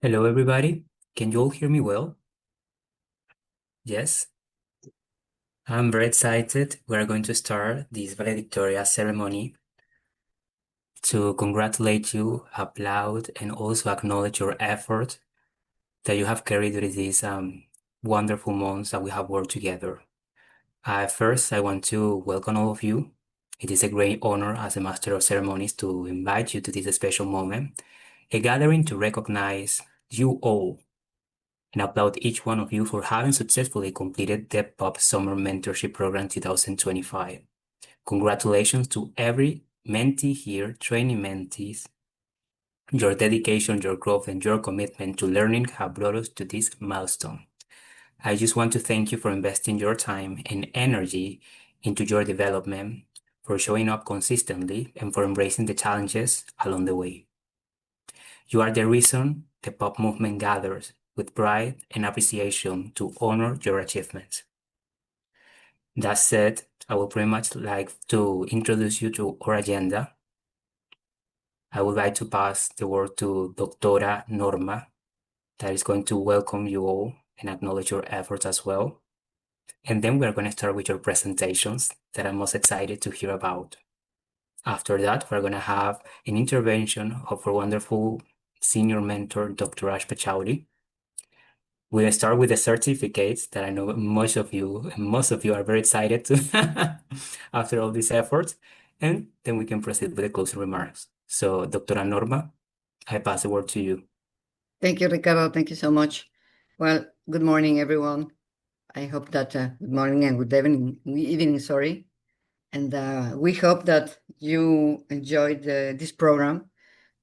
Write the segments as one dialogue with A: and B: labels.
A: Hello, everybody. Can you all hear me well? Yes? I'm very excited. We're going to start this valedictory ceremony to congratulate you, applaud, and also acknowledge your effort that you have carried through these wonderful months that we have worked together. First, I want to welcome all of you. It is a great honor as a Master of Ceremonies to invite you to this special moment, a gathering to recognize you all and applaud each one of you for having successfully completed the POP Summer Mentorship Program 2025. Congratulations to every mentee here, training mentees. Your dedication, your growth, and your commitment to learning have brought us to this milestone. I just want to thank you for investing your time and energy into your development, for showing up consistently, and for embracing the challenges along the way. You are the reason the pop movement gathers with pride and appreciation to honor your achievements. That said, I would pretty much like to introduce you to our agenda. I would like to pass the word to Doctora Norma, that is going to welcome you all and acknowledge your efforts as well. And then we're going to start with your presentations that I'm most excited to hear about. After that, we're going to have an intervention of our wonderful senior mentor, Dr. Ash Pachauri. We'll start with the certificates that I know most of you are very excited to after all these efforts, and then we can proceed with the closing remarks. So, Doctora Norma, I pass the word to you.
B: Thank you, Ricardo. Thank you so much. Well, good morning, everyone. I hope that good morning and good evening, sorry. And we hope that you enjoyed this program.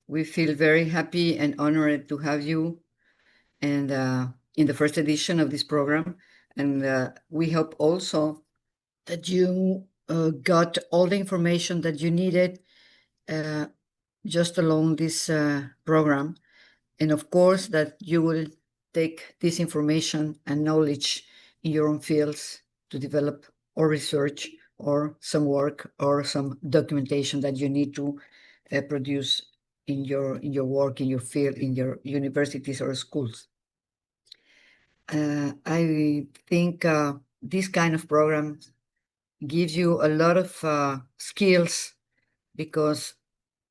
B: We feel very happy and honored to have you and in the first edition of this program. And we hope also that you got all the information that you needed uh, just along this program. And of course, that you will take this information and knowledge in your own fields to develop or research or some work or some documentation that you need to produce in your work, in your field, in your universities or schools. I think this kind of program gives you a lot of skills because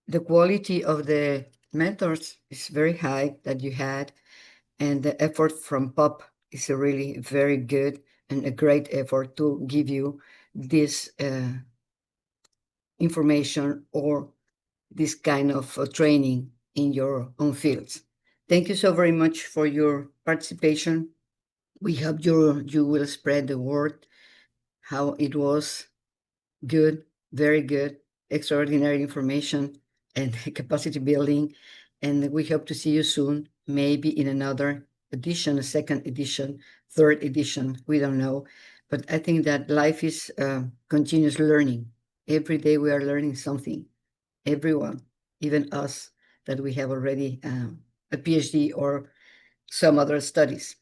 B: the quality of the mentors is very high that you had, and the effort from POP is a really very good and a great effort to give you this information or this kind of training in your own fields. Thank you so very much for your participation. We hope you will spread the word how it was good, very good, extraordinary information and capacity building. And we hope to see you soon, maybe in another edition, a second edition, third edition. We don't know. But I think that life is continuous learning. Every day we are learning something. Everyone, even us, that we have already a PhD or some other studies.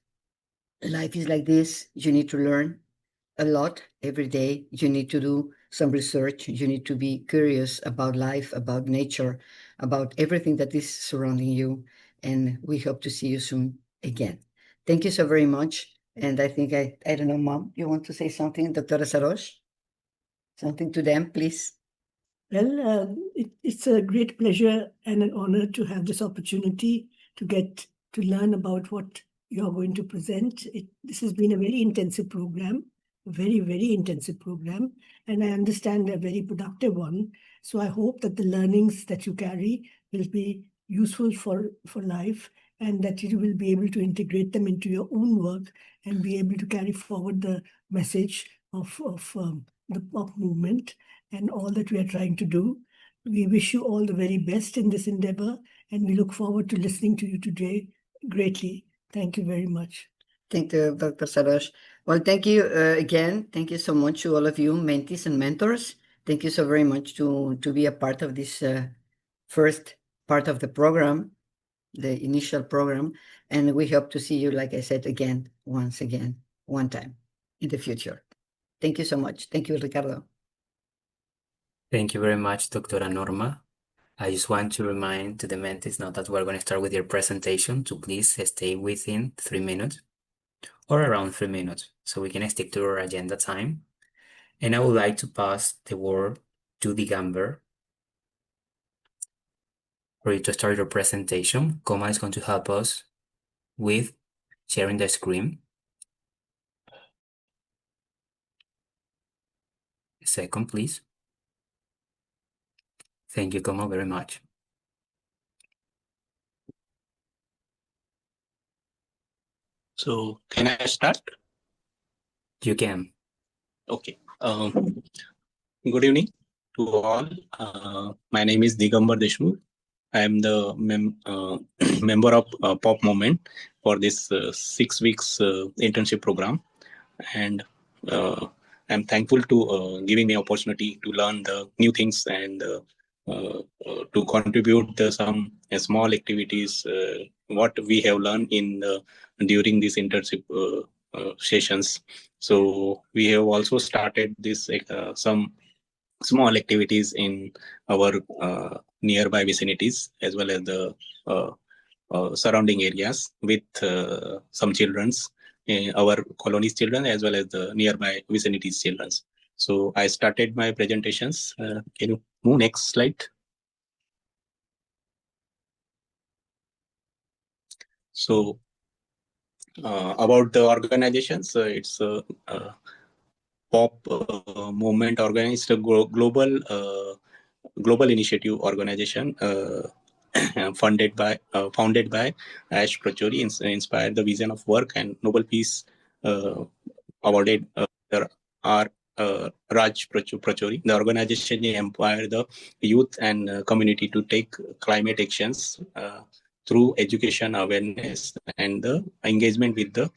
B: Life is like this. You need to learn a lot every day. You need to do some research. You need to be curious about life, about nature, about everything that is surrounding you. And we hope to see you soon again. Thank you so very much. And I think I don't know, Mom, you want to say something, Dr. Sarosh? Something to them, please.
C: Well, it's a great pleasure and an honor to have this opportunity to get to learn about what you're going to present. This has been a very intensive program, very, very intensive program, and I understand a very productive one. So I hope that the learnings that you carry will be useful for life, and that you will be able to integrate them into your own work and be able to carry forward the message of the pop movement and all that we are trying to do. We wish you all the very best in this endeavor, and we look forward to listening to you today greatly. Thank you very much.
B: Thank you, Dr. Sarosh. Well, thank you again. Thank you so much to all of you, mentees and mentors. Thank you so very much to be a part of this first part of the program, the initial program. And we hope to see you, like I said, once again, one time in the future. Thank you so much. Thank you, Ricardo.
A: Thank you very much, Doctora Norma. I just want to remind to the mentees now that we're going to start with your presentation to please stay within 3 minutes or around 3 minutes so we can stick to our agenda time. And I would like to pass the word to the Gamber for you to start your presentation. Koma is going to help us with sharing the screen. A second, please. Thank you, Koma, very much.
D: So can I start?
A: You can.
D: Okay. Good evening to all. My name is Digambar Deshmukh. I am the member of Pop Movement for this 6 weeks internship program, and I'm thankful to giving me opportunity to learn the new things and to contribute some small activities what we have learned in during this internship sessions. So we have also started this some small activities in our nearby vicinities as well as the surrounding areas with some children's, our colony's children as well as the nearby vicinities children's. So I started my presentations. Can you move next slide? So about the organizations, it's a Pop Movement organized a global initiative organization founded by Ash Prachori, inspired the vision of work and Nobel Peace awarded are Raj Prachori. The organization empowered the youth and community to take climate actions through education, awareness, and the engagement with the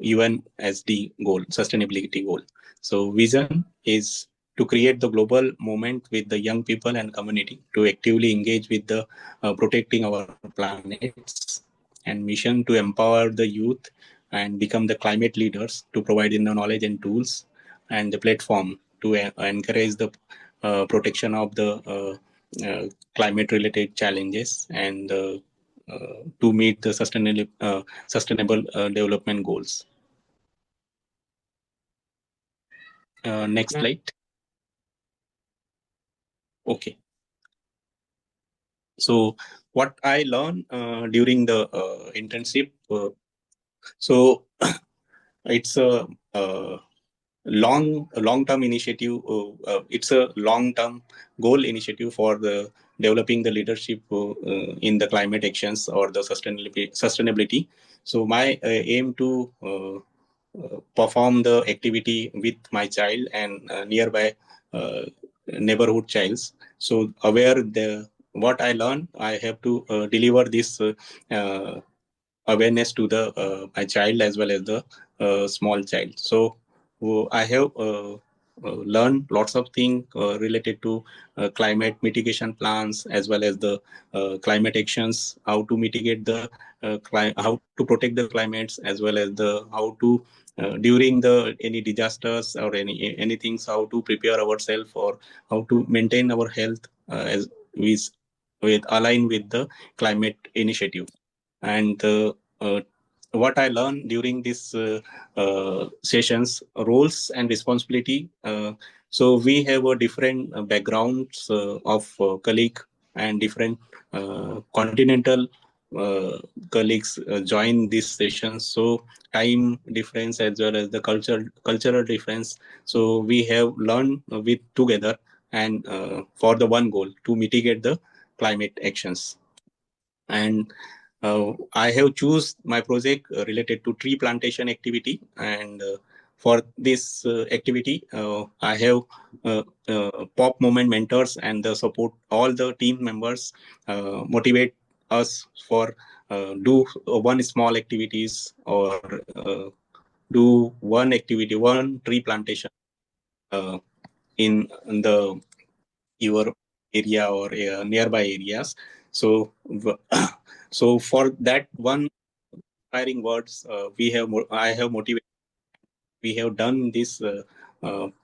D: UN SD goal, sustainability goal. So vision is to create the global movement with the young people and community to actively engage with the protecting our planets, and mission to empower the youth and become the climate leaders to provide the knowledge and tools and the platform to encourage the protection of the climate related challenges and to meet the sustainable development goals. Next slide. Okay. So what I learned during the internship, so it's a long-term initiative. It's a long-term goal initiative for the developing the leadership in the climate actions or the sustainability. So my aim to perform the activity with my child and nearby neighborhood childs. So aware the what I learned, I have to deliver this awareness to the my child as well as the small child. So I have learned lots of things related to climate mitigation plans as well as the climate actions, how to mitigate the how to protect the climates as well as the how to during the any disasters or anything, how to prepare ourselves or how to maintain our health as with align with the climate initiative. And what I learned during this sessions, roles and responsibility. So we have a different backgrounds of colleague and different continental colleagues join this session. So time difference as well as the cultural difference. So we have learned with together and for the one goal to mitigate the climate actions. And I have choose my project related to tree plantation activity, and for this activity, I have Pop Movement mentors and the support all the team members motivate us for do one small activities or do one activity, one tree plantation in the your area or nearby areas. So so for that one inspiring words, I have motivated. We have done this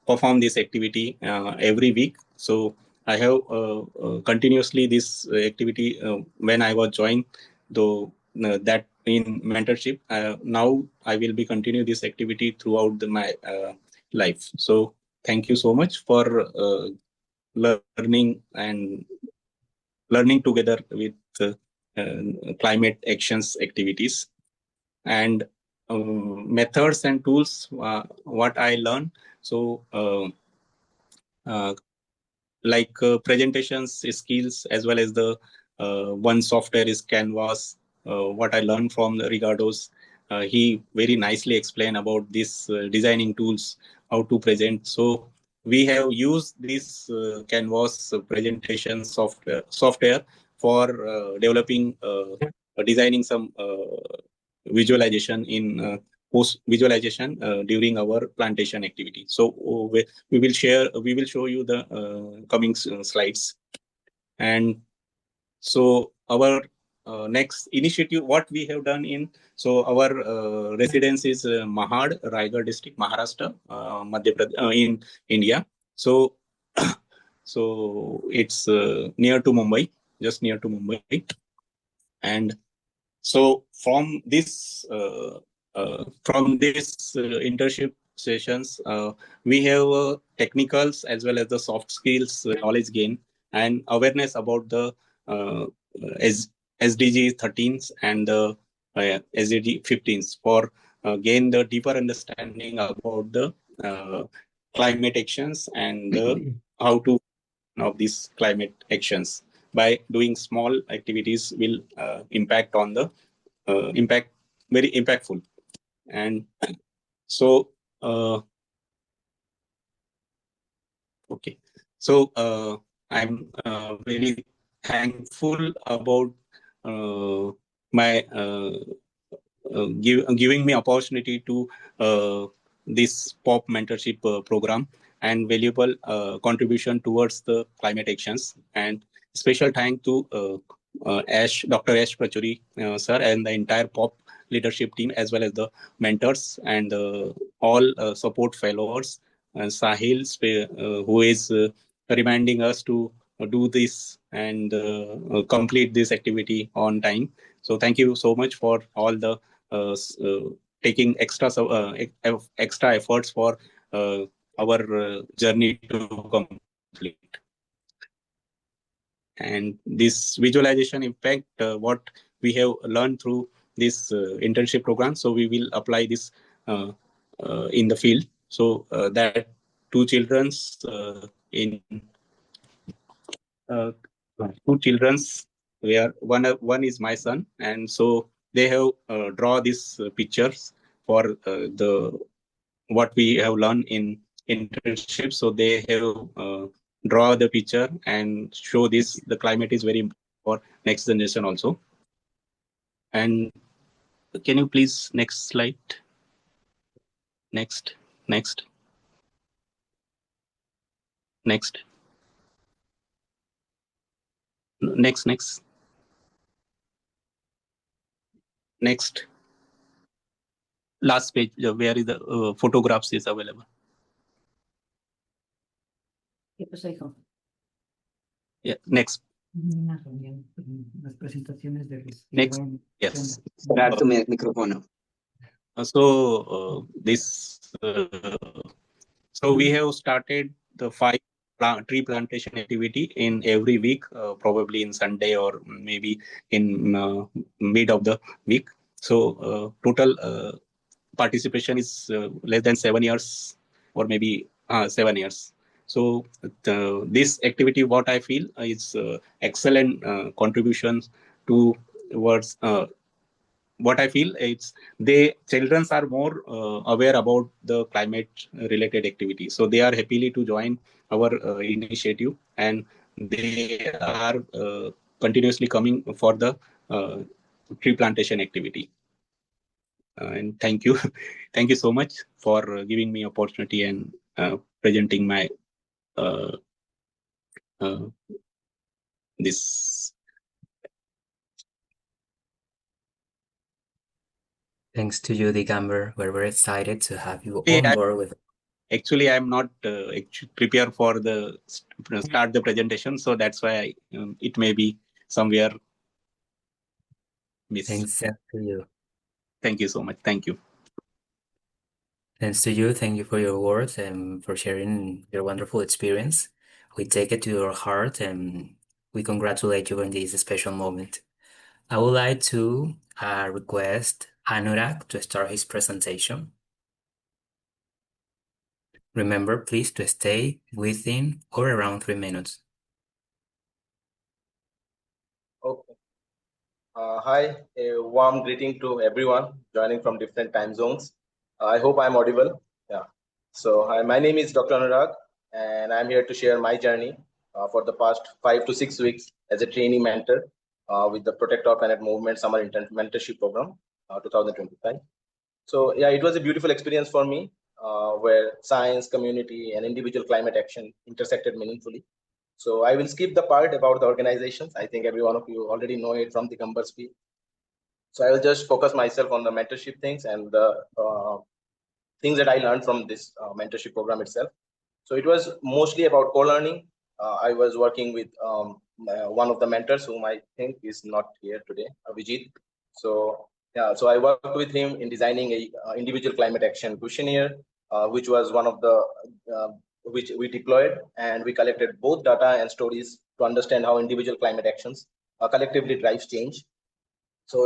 D: perform this activity every week. So I have continuously this activity when I was joined, though that in mentorship. Now I will be continue this activity throughout my life. So thank you so much for learning and learning together with climate actions activities and methods and tools. What I learned. So. Uh, like presentations skills as well as the one software is Canvas. What I learned from Ricardo's, he very nicely explained about this designing tools, how to present. So we have used this Canvas presentation software for developing designing some visualization in post visualization during our plantation activity. So we will show you the coming slides. And so our next initiative, what we have done in, so our residence is Mahad, Raigad district, Maharashtra, Madhya Pradesh, in India. So so it's near to Mumbai, just near to Mumbai. And so from this internship sessions, we have technicals as well as the soft skills knowledge gain and awareness about the uh, SDG 13s and the SDG 15s for gain the deeper understanding about the uh, climate actions and how to of these climate actions by doing small activities will impact on the impact very impactful. And so okay, so I'm very thankful about uh, my giving me opportunity to this pop mentorship program and valuable contribution towards the climate actions. And special thank to Dr. Ash Pachuri sir and the entire pop leadership team as well as the mentors and all support followers and Sahil who is reminding us to do this and complete this activity on time. So thank you so much for all the taking extra efforts for our journey to complete. And this visualization impact, what we have learned through this internship program, so we will apply this in the field. So that two children's in uh, two children's where one is my son, and so they have draw these pictures for the what we have learned in internship. So they have draw the picture and show this the climate is very important for next generation also. And can you please next slide? Next, next, next, next, next, next. Last page where is the photographs is available. Yeah, next.
B: Las presentaciones de
D: Next, yes.
E: Cerrar tu micrófono.
D: So so we have started the 5 tree plantation activity in every week, probably in Sunday or maybe in mid of the week. So total participation is less than 7 years or maybe 7 years. So this activity, what I feel is excellent contributions towards what I feel it's they children are more aware about the climate related activities. So they are happily to join our initiative and they are continuously coming for the tree plantation activity. And thank you, thank you so much for giving me opportunity and presenting my uh, uh, this.
A: Thanks to you, Digamber. We're very excited to have you
D: Hey,
A: on board with
D: Actually, I'm not prepared for the start the presentation, so that's why it may be somewhere miss.
A: Thanks to you.
D: Thank you so much. Thank you.
A: Thanks to you. Thank you for your words and for sharing your wonderful experience. We take it to your heart and we congratulate you on this special moment. I would like to request Anurag to start his presentation. Remember, please, to stay within or around 3 minutes.
E: Okay. Hi, a warm greeting to everyone joining from different time zones. I hope I'm audible. Yeah. So, hi, my name is Dr. Anurag, and I'm here to share my journey for the past 5 to 6 weeks as a trainee mentor with the Protect Our Planet Movement Summer Mentorship Program 2025. So, yeah, it was a beautiful experience for me where science, community, and individual climate action intersected meaningfully. So I will skip the part about the organizations. I think every one of you already know it from the Gumber speech. So I will just focus myself on the mentorship things and the things that I learned from this mentorship program itself. So it was mostly about co-learning. I was working with one of the mentors whom I think is not here today, Vijit. So yeah, so I worked with him in designing a individual climate action questionnaire, which was one of the which we deployed, and we collected both data and stories to understand how individual climate actions collectively drives change. So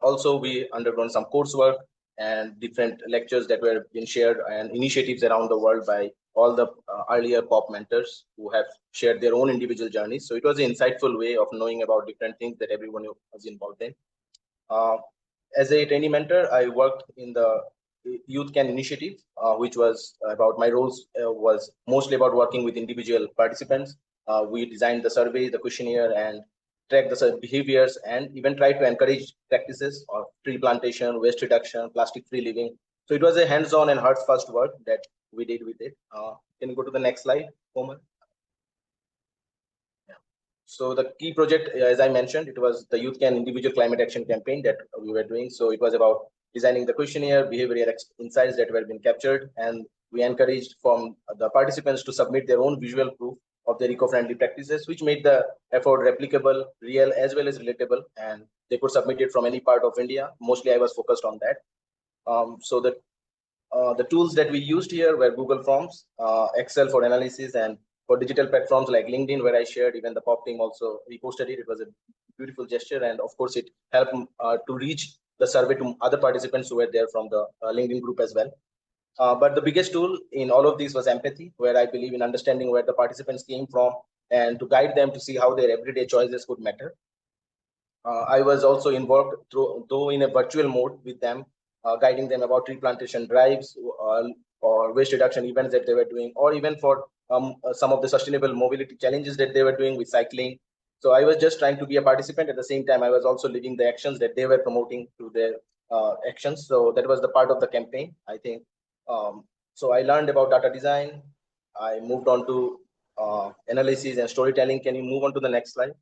E: also we undergone some coursework and different lectures that were being shared and initiatives around the world by all the earlier pop mentors who have shared their own individual journeys. So it was an insightful way of knowing about different things that everyone was involved in. Uh, as a trainee mentor, I worked in the Youth Can initiative, which was about my roles was mostly about working with individual participants. We designed the survey, the questionnaire, and track the behaviors, and even try to encourage practices of tree plantation, waste reduction, plastic-free living. So it was a hands-on and heart-first work that we did with it. Can you go to the next slide, Homer? So the key project, as I mentioned, it was the Youth Can Individual Climate Action campaign that we were doing. So it was about designing the questionnaire, behavioral insights that were being captured, and we encouraged from the participants to submit their own visual proof of their eco-friendly practices, which made the effort replicable, real, as well as relatable, and they could submit it from any part of India. Mostly I was focused on that. So the tools that we used here were Google Forms, Excel for analysis, and for digital platforms like LinkedIn, where I shared, even the POP team also reposted it. It was a beautiful gesture. And of course, it helped to reach the survey to other participants who were there from the LinkedIn group as well. But the biggest tool in all of these was empathy, where I believe in understanding where the participants came from and to guide them to see how their everyday choices could matter. I was also involved, though in a virtual mode, with them, guiding them about tree plantation drives or waste reduction events that they were doing, or even for some of the sustainable mobility challenges that they were doing with cycling. So I was just trying to be a participant. At the same time, I was also living the actions that they were promoting through their actions. So that was the part of the campaign, I think. So I learned about data design. I moved on to analysis and storytelling. Can you move on to the next slide?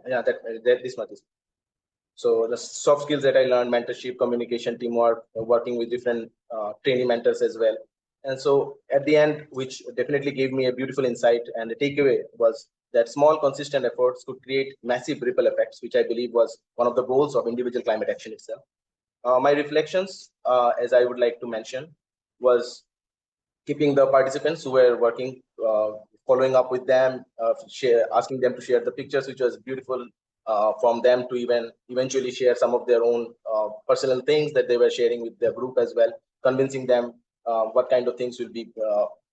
E: Yeah, that this much is. So the soft skills that I learned: mentorship, communication, teamwork, working with different trainee mentors as well. And so at the end, which definitely gave me a beautiful insight, and the takeaway was that small, consistent efforts could create massive ripple effects, which I believe was one of the goals of individual climate action itself. My reflections, as I would like to mention, was keeping the participants who were working, following up with them, asking them to share the pictures, which was beautiful, from them to even eventually share some of their own personal things that they were sharing with their group as well, convincing them what kind of things will be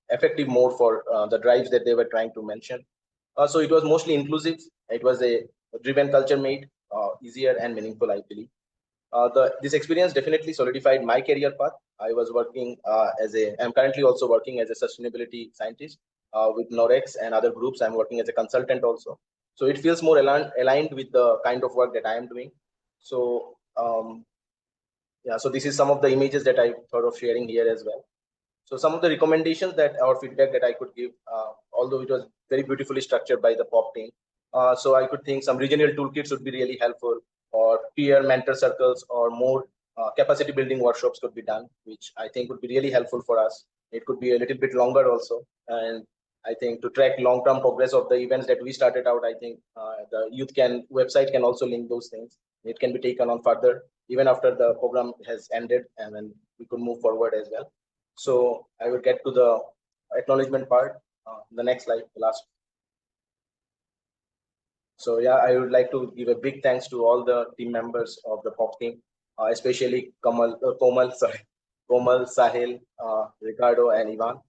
E: effective more for the drives that they were trying to mention. So it was mostly inclusive. It was a driven culture made easier and meaningful, I believe. This experience definitely solidified my career path. I was working I'm currently also working as a sustainability scientist with Norex and other groups. I'm working as a consultant also. So it feels more aligned with the kind of work that I am doing. So yeah, so this is some of the images that I thought of sharing here as well. So some of the recommendations that or feedback that I could give, although it was very beautifully structured by the POP team. So I could think some regional toolkits would be really helpful, or peer mentor circles, or more capacity building workshops could be done, which I think would be really helpful for us. It could be a little bit longer also. And I think to track long-term progress of the events that we started out, I think the youth website can also link those things. It can be taken on further even after the program has ended, and then we could move forward as well. So I would get to the acknowledgement part. The next slide, the last. So yeah, I would like to give a big thanks to all the team members of the POP team, especially Komal, Sahil, Ricardo, and Ivan.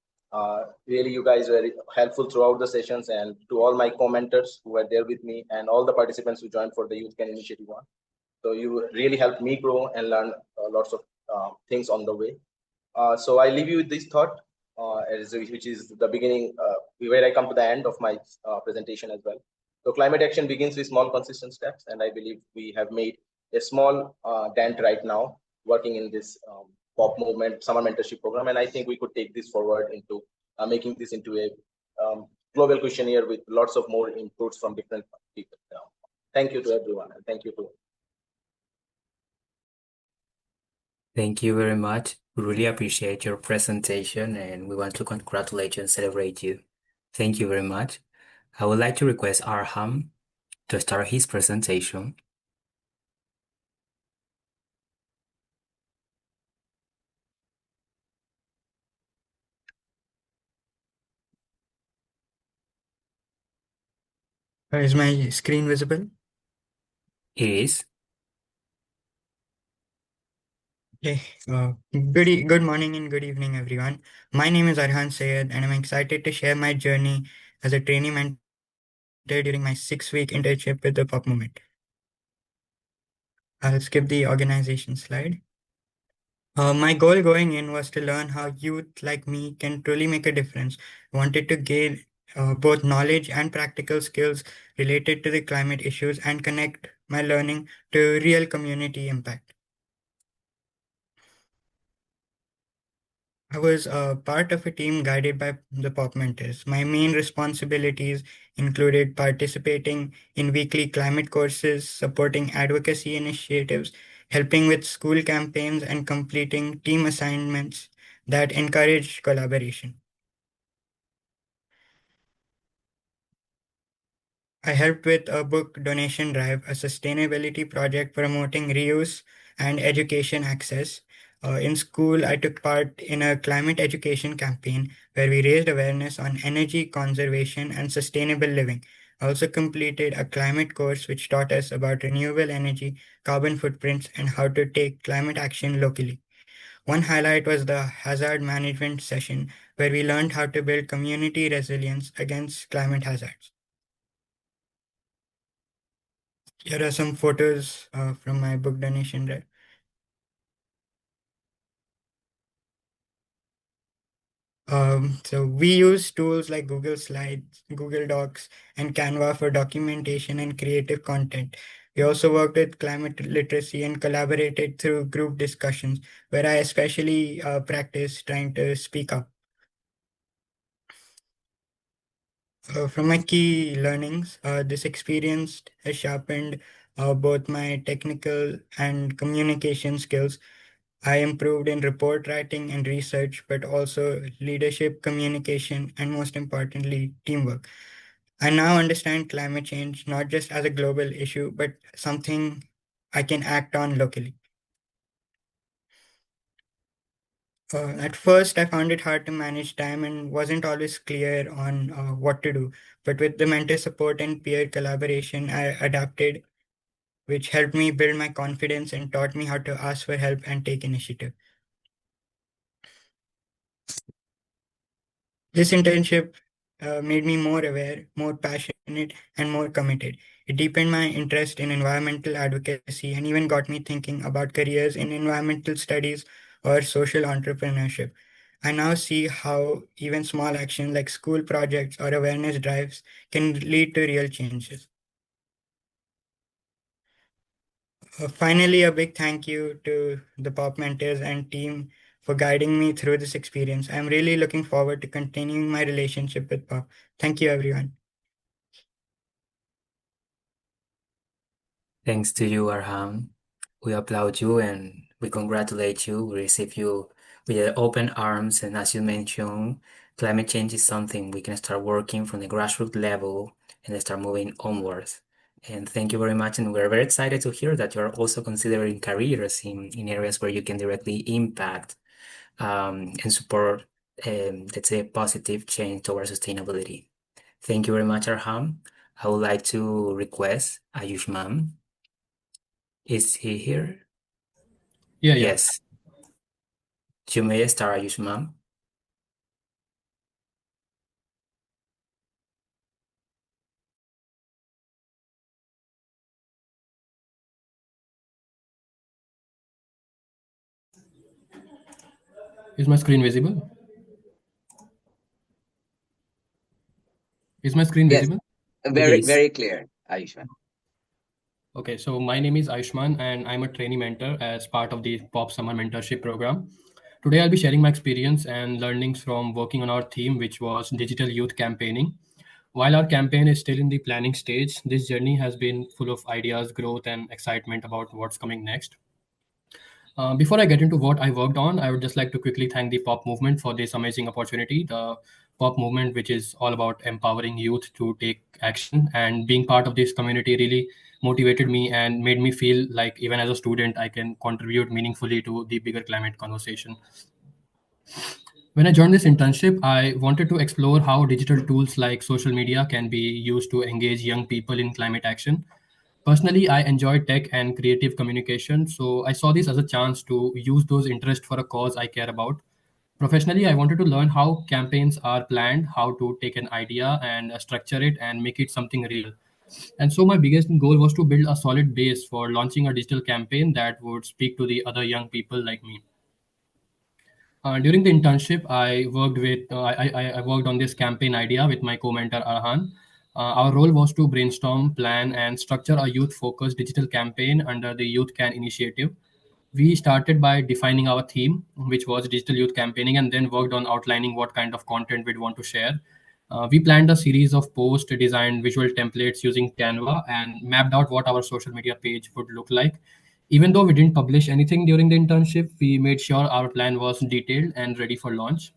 E: Really, you guys were helpful throughout the sessions, and to all my commenters who were there with me, and all the participants who joined for the Youth Can Initiative 1. So you really helped me grow and learn lots of things on the way. So I leave you with this thought, which is the beginning, where I come to the end of my presentation as well. So climate action begins with small, consistent steps, and I believe we have made a small dent right now working in this POP movement summer mentorship program, and I think we could take this forward into making this into a global questionnaire with lots of more inputs from different people. Thank you to everyone, and thank you to.
A: Thank you very much. We really appreciate your presentation and we want to congratulate you and celebrate you. Thank you very much. I would like to request Arham to start his presentation.
F: Is my screen visible?
A: It is.
F: Okay. Good morning and good evening, everyone. My name is Arhan Sayed, and I'm excited to share my journey as a trainee mentor during my 6-week internship with the Pop Movement. I'll skip the organization slide. My goal going in was to learn how youth like me can truly make a difference. I wanted to gain both knowledge and practical skills related to the climate issues and connect my learning to real community impact. I was part of a team guided by the POP mentors. My main responsibilities included participating in weekly climate courses, supporting advocacy initiatives, helping with school campaigns, and completing team assignments that encourage collaboration. I helped with a book donation drive, a sustainability project promoting reuse and education access. In school, I took part in a climate education campaign where we raised awareness on energy conservation and sustainable living. I also completed a climate course which taught us about renewable energy, carbon footprints, and how to take climate action locally. One highlight was the hazard management session where we learned how to build community resilience against climate hazards. Here are some photos from my book donation drive. So we use tools like Google Slides, Google Docs, and Canva for documentation and creative content. We also worked with climate literacy and collaborated through group discussions, where I especially practiced trying to speak up. From my key learnings, this experience has sharpened both my technical and communication skills. I improved in report writing and research, but also leadership, communication, and most importantly, teamwork. I now understand climate change not just as a global issue, but something I can act on locally. At first, I found it hard to manage time and wasn't always clear on what to do. But with the mentor support and peer collaboration, I adapted, which helped me build my confidence and taught me how to ask for help and take initiative. This internship made me more aware, more passionate, and more committed. It deepened my interest in environmental advocacy and even got me thinking about careers in environmental studies or social entrepreneurship. I now see how even small actions like school projects or awareness drives can lead to real changes. Finally, a big thank you to the POP mentors and team for guiding me through this experience. I'm really looking forward to continuing my relationship with POP. Thank you, everyone.
A: Thanks to you, Arham. We applaud you and We congratulate you. We receive you with open arms. And as you mentioned, climate change is something we can start working from the grassroots level and start moving onwards. And thank you very much. And we're very excited to hear that you're also considering careers in areas where you can directly impact and support, let's say, positive change towards sustainability. Thank you very much, Arham. I would like to request Ayushman. Is he here?
G: Yeah.
A: Yes. You may start, Ayushman.
G: Is my screen visible? Is my screen
H: Yes,
G: visible?
H: very,
A: is.
H: very clear, Ayushman.
G: Okay, so my name is Ayushman and I'm a trainee mentor as part of the POP Summer Mentorship Program. Today I'll be sharing my experience and learnings from working on our theme, which was digital youth campaigning. While our campaign is still in the planning stage, this journey has been full of ideas, growth, and excitement about what's coming next. Before I get into what I worked on, I would just like to quickly thank the POP movement for this amazing opportunity. The POP movement, which is all about empowering youth to take action, and being part of this community really motivated me and made me feel like even as a student, I can contribute meaningfully to the bigger climate conversation. When I joined this internship, I wanted to explore how digital tools like social media can be used to engage young people in climate action. Personally, I enjoy tech and creative communication, so I saw this as a chance to use those interests for a cause I care about. Professionally, I wanted to learn how campaigns are planned, how to take an idea and structure it and make it something real. And so, my biggest goal was to build a solid base for launching a digital campaign that would speak to the other young people like me. During the internship, I worked on this campaign idea with my co-mentor Arhan. Our role was to brainstorm, plan, and structure a youth-focused digital campaign under the Youth Can initiative. We started by defining our theme, which was digital youth campaigning, and then worked on outlining what kind of content we'd want to share. We planned a series of posts, designed visual templates using Canva, and mapped out what our social media page would look like. Even though we didn't publish anything during the internship, we made sure our plan was detailed and ready for launch.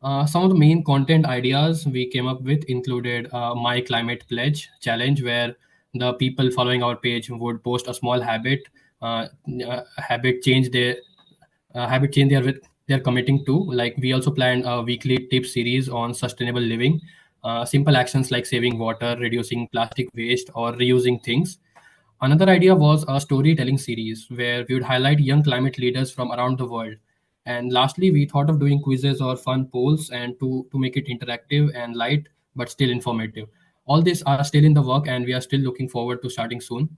G: Some of the main content ideas we came up with included My Climate Pledge challenge, where the people following our page would post a small uh, habit change they're committing to. Like we also planned a weekly tip series on sustainable living, simple actions like saving water, reducing plastic waste, or reusing things. Another idea was a storytelling series where we would highlight young climate leaders from around the world. And lastly, we thought of doing quizzes or fun polls and to make it interactive and light but still informative. All these are still in the work and we are still looking forward to starting soon.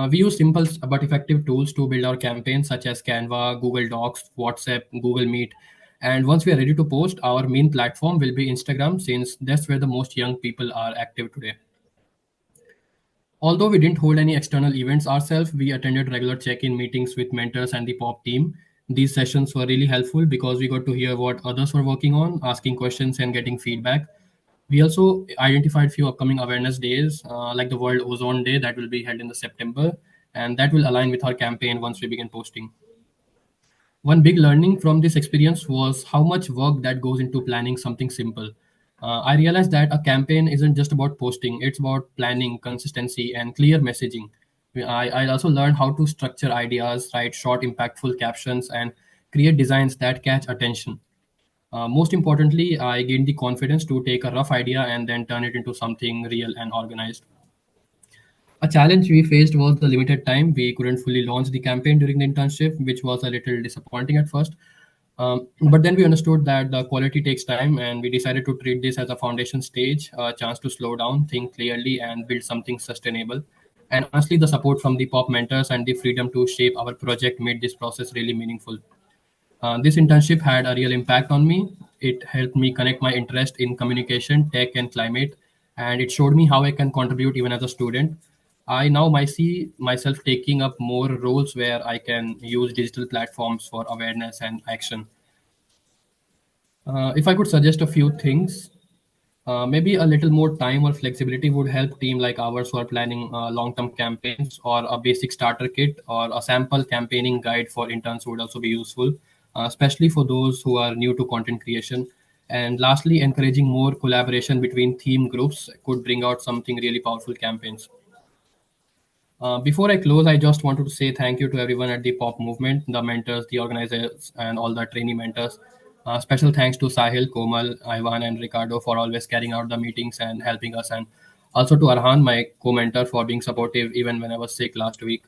G: We use simple but effective tools to build our campaigns such as Canva, Google Docs, WhatsApp, Google Meet. And once we are ready to post, our main platform will be Instagram since that's where the most young people are active today. Although we didn't hold any external events ourselves, we attended regular check in meetings with mentors and the POP team. These sessions were really helpful because we got to hear what others were working on, asking questions, and getting feedback. We also identified few upcoming awareness days, like the World Ozone Day that will be held in the September, and that will align with our campaign once we begin posting. One big learning from this experience was how much work that goes into planning something simple. I realized that a campaign isn't just about posting, it's about planning, consistency, and clear messaging. I also learned how to structure ideas, write short, impactful captions, and create designs that catch attention. Most importantly, I gained the confidence to take a rough idea and then turn it into something real and organized. A challenge we faced was the limited time. We couldn't fully launch the campaign during the internship, which was a little disappointing at first. But then we understood that the quality takes time, and we decided to treat this as a foundation stage, a chance to slow down, think clearly, and build something sustainable. And honestly, the support from the POP mentors and the freedom to shape our project made this process really meaningful. This internship had a real impact on me. It helped me connect my interest in communication, tech, and climate, and it showed me how I can contribute even as a student. I now might see myself taking up more roles where I can use digital platforms for awareness and action. If I could suggest a few things, Maybe a little more time or flexibility would help team like ours who are planning long-term campaigns, or a basic starter kit or a sample campaigning guide for interns would also be useful, especially for those who are new to content creation. And lastly, encouraging more collaboration between theme groups could bring out something really powerful campaigns. Before I close, I just wanted to say thank you to everyone at the POP movement, the mentors, the organizers, and all the trainee mentors. Special thanks to Sahil, Komal, Ivan, and Ricardo for always carrying out the meetings and helping us, and also to Arhan, my co-mentor, for being supportive even when I was sick last week.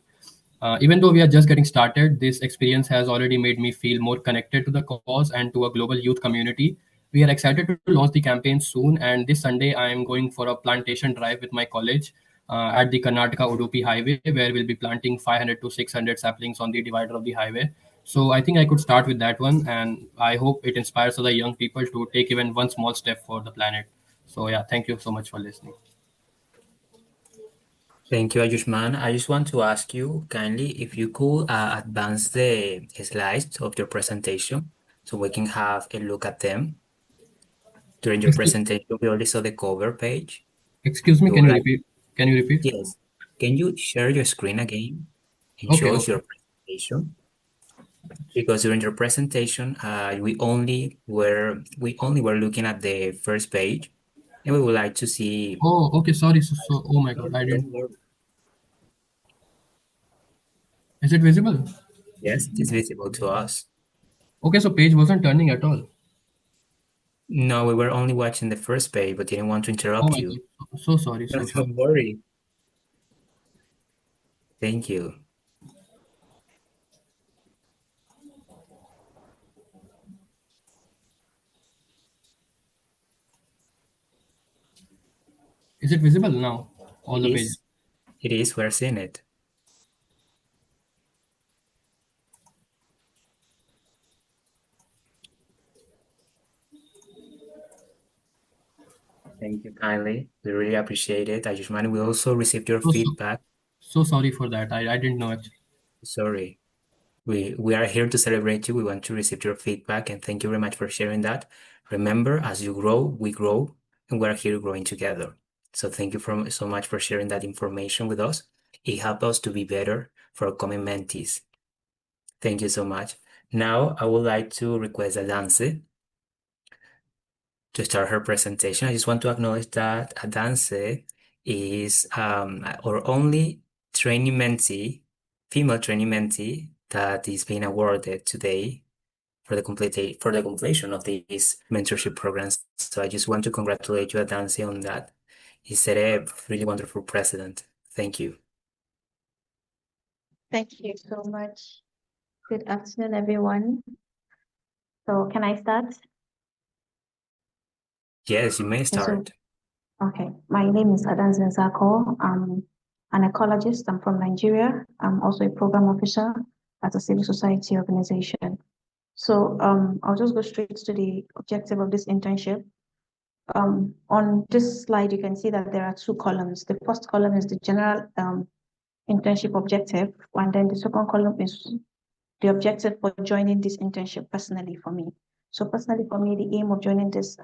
G: Even though we are just getting started, this experience has already made me feel more connected to the cause and to a global youth community. We are excited to launch the campaign soon, and this Sunday I am going for a plantation drive with my college at the Karnataka Udupi Highway, where we'll be planting 500 to 600 saplings on the divider of the highway. So I think I could start with that one, and I hope it inspires other young people to take even one small step for the planet. So yeah, thank you so much for listening.
A: Thank you, Ayushman. I just want to ask you kindly if you could advance the slides of your presentation so we can have a look at them. During your
G: Excuse,
A: presentation, we already saw the cover page.
G: excuse me,
A: We
G: can
A: would
G: you
A: like,
G: repeat? Can you repeat?
A: yes. Can you share your screen again and
G: Okay,
A: show us
G: okay.
A: your presentation? Because during your presentation, we only were looking at the first page, and we would like to see.
G: Oh, okay. Sorry. Oh my God, I
A: Don't
G: didn't.
A: worry.
G: Is it visible?
A: Yes, it is visible to us.
G: Okay, so page wasn't turning at all.
A: No, we were only watching the first page, but didn't want to
G: Oh
A: interrupt
G: my
A: you.
G: God. So sorry.
A: No,
G: So sorry.
A: don't worry. Thank you.
G: Is it visible now? All
A: It
G: the pages.
A: is. It is. We're seeing it. Thank you kindly. We really appreciate it. I just want we also received your
G: So, so,
A: feedback.
G: so sorry for that. I didn't know actually.
A: Sorry. We are here to celebrate you. We want to receive your feedback and thank you very much for sharing that. Remember, as you grow, we grow, and we're here growing together. So thank you so much for sharing that information with us. It helps us to be better for our coming mentees. Thank you so much. Now I would like to request Adanse to start her presentation. I just want to acknowledge that Adanse is our only trainee mentee, female trainee mentee that is being awarded today for the completion of these mentorship programs. So I just want to congratulate you, Adanse, on that. He set a really wonderful precedent. Thank you.
H: Thank you so much. Good afternoon, everyone. So can I start?
A: Yes, you may
H: Okay,
A: start.
H: my name is Adan Zenzako. I'm an ecologist. I'm from Nigeria. I'm also a program officer at a civil society organization. So I'll just go straight to the objective of this internship. On this slide, you can see that there are two columns. The first column is the general internship objective, and then the second column is the objective for joining this internship personally for me. So personally for me, the aim of joining this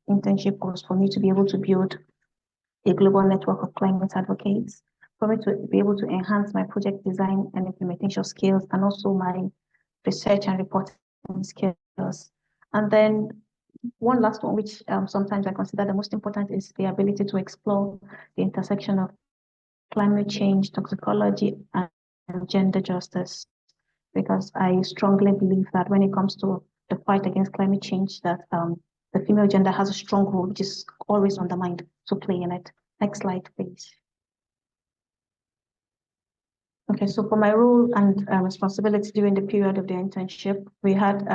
H: internship was for me to be able to build a global network of climate advocates, for me to be able to enhance my project design and implementation skills, and also my research and reporting skills. And then one last one, which sometimes I consider the most important, is the ability to explore the intersection of climate change, toxicology, and gender justice, because I strongly believe that when it comes to the fight against climate change, that the female gender has a strong role, which is always on the mind to play in it. Next slide, please. Okay, so for my role and responsibility during the period of the internship, we had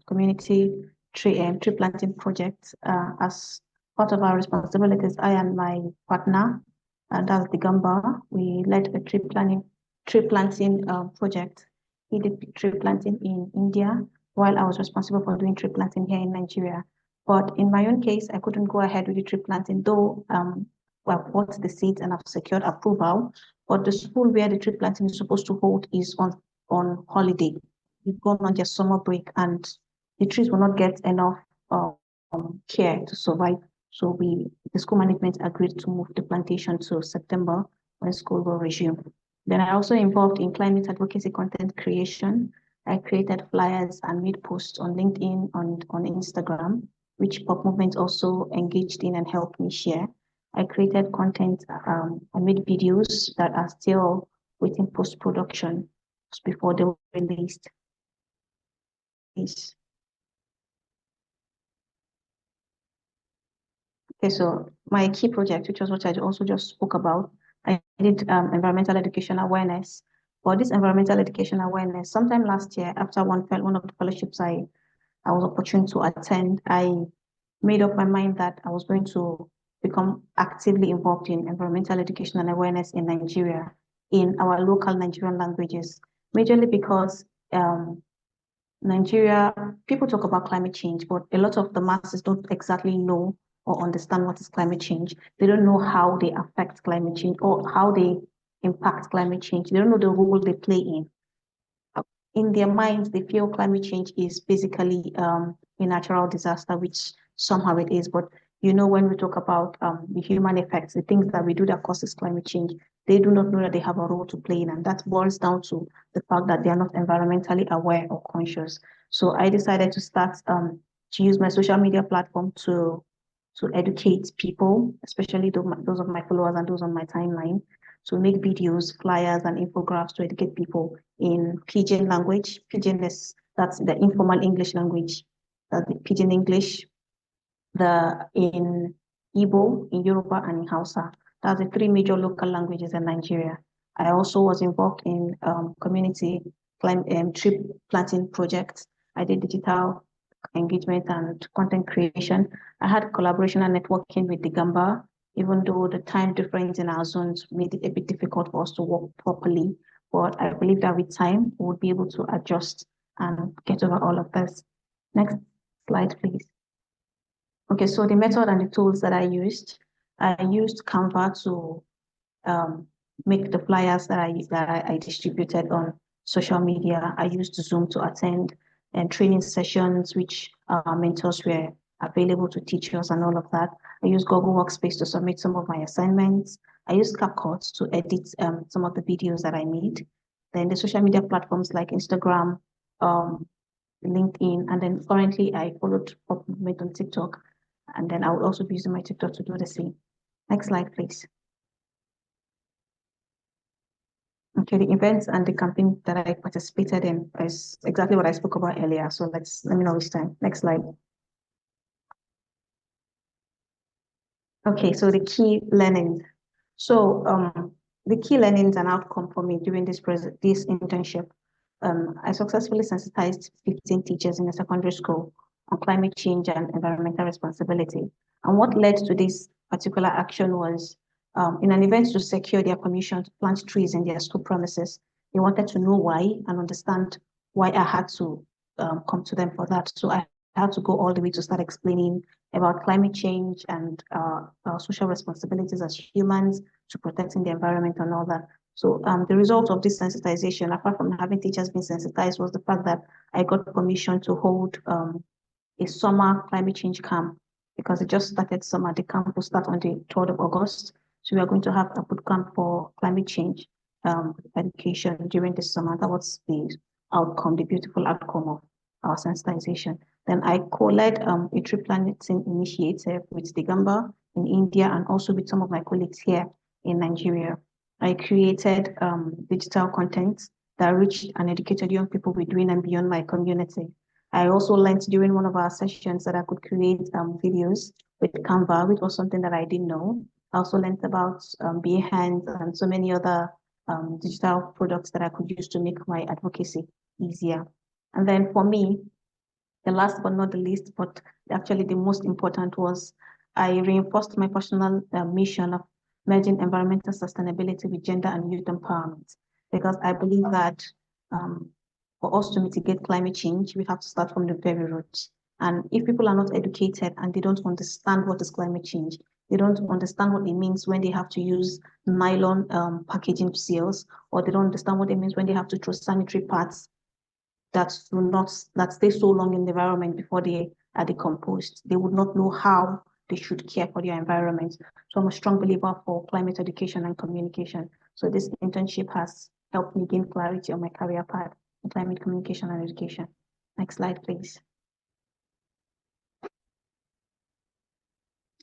H: community tree planting projects as part of our responsibilities. I and my partner, and that's the Gamba, we led a tree planting project. He did tree planting in India, while I was responsible for doing tree planting here in Nigeria. But in my own case, I couldn't go ahead with the tree planting, though well, I bought the seeds and I've secured approval. But the school where the tree planting is supposed to hold is on holiday. We've gone on their summer break, and the trees will not get enough care to survive So the school management agreed to move the plantation to September when school will resume. Then I also involved in climate advocacy content creation. I created flyers and made posts on LinkedIn, on Instagram, which Pop Movement also engaged in and helped me share. I created content, I made videos that are still waiting post-production before they were released. Okay, so my key project, which was what I also just spoke about, I did environmental education awareness. For this environmental education awareness, sometime last year, after one of the fellowships I was opportune to attend, I made up my mind that I was going to become actively involved in environmental education and awareness in Nigeria, in our local Nigerian languages, majorly because Nigeria, people talk about climate change, but a lot of the masses don't exactly know or understand what is climate change. They don't know how they affect climate change or how they impact climate change. They don't know the role they play in. In their minds, they feel climate change is basically a natural disaster, which somehow it is. But you know, when we talk about the human effects, the things that we do that causes climate change, they do not know that they have a role to play in. And that boils down to the fact that they are not environmentally aware or conscious. So I decided to start to use my social media platform to educate people, especially those of my followers and those on my timeline, to make videos, flyers, and infographics to educate people in Pidgin language. Pidgin that's the informal English language, the Pidgin English, in Igbo, in Yoruba, and in Hausa. That's the three major local languages in Nigeria. I also was involved in community tree planting projects. I did digital engagement and content creation. I had collaboration and networking with the Gamba, even though the time difference in our zones made it a bit difficult for us to work properly. But I believe that with time, we would be able to adjust and get over all of this. Next slide, please. Okay, so the method and the tools that I used Canva to make the flyers that I distributed on social media. I used Zoom to attend and training sessions, which mentors were available to teach us and all of that. I used Google Workspace to submit some of my assignments. I used CapCut to edit some of the videos that I made. Then the social media platforms like Instagram, LinkedIn, and then currently I followed Pop Movement on TikTok. And then I will also be using my TikTok to do the same. Next slide, please. Okay, the events and the campaign that I participated in is exactly what I spoke about earlier. So let me know which time. Next slide. Okay, so the key learnings. So the key learnings and outcome for me during this internship, I successfully sensitized 15 teachers in a secondary school on climate change and environmental responsibility. And what led to this particular action was in an event to secure their permission to plant trees in their school premises. They wanted to know why and understand why I had to come to them for that. So I had to go all the way to start explaining about climate change and our social responsibilities as humans to protecting the environment and all that. So the result of this sensitization, apart from having teachers being sensitized, was the fact that I got permission to hold a summer climate change camp because it just started summer. The camp will start on the 3rd of August. So we are going to have a boot camp for climate change education during this summer. That was the outcome, the beautiful outcome of our sensitization. Then I co-led a tree planting initiative with the Gamba in India and also with some of my colleagues here in Nigeria. I created digital content that reached and educated young people within and beyond my community. I also learned during one of our sessions that I could create videos with Canva, which was something that I didn't know. I also learned about Behance and so many other digital products that I could use to make my advocacy easier. And then for me, the last but not the least, but actually the most important was I reinforced my personal mission of merging environmental sustainability with gender and youth empowerment, because I believe that for us to mitigate climate change, we have to start from the very roots. And if people are not educated and they don't understand what is climate change, they don't understand what it means when they have to use nylon packaging seals, or they don't understand what it means when they have to throw sanitary pads that stay so long in the environment before they are decomposed. They would not know how they should care for their environment. So I'm a strong believer for climate education and communication. So this internship has helped me gain clarity on my career path in climate communication and education. Next slide, please.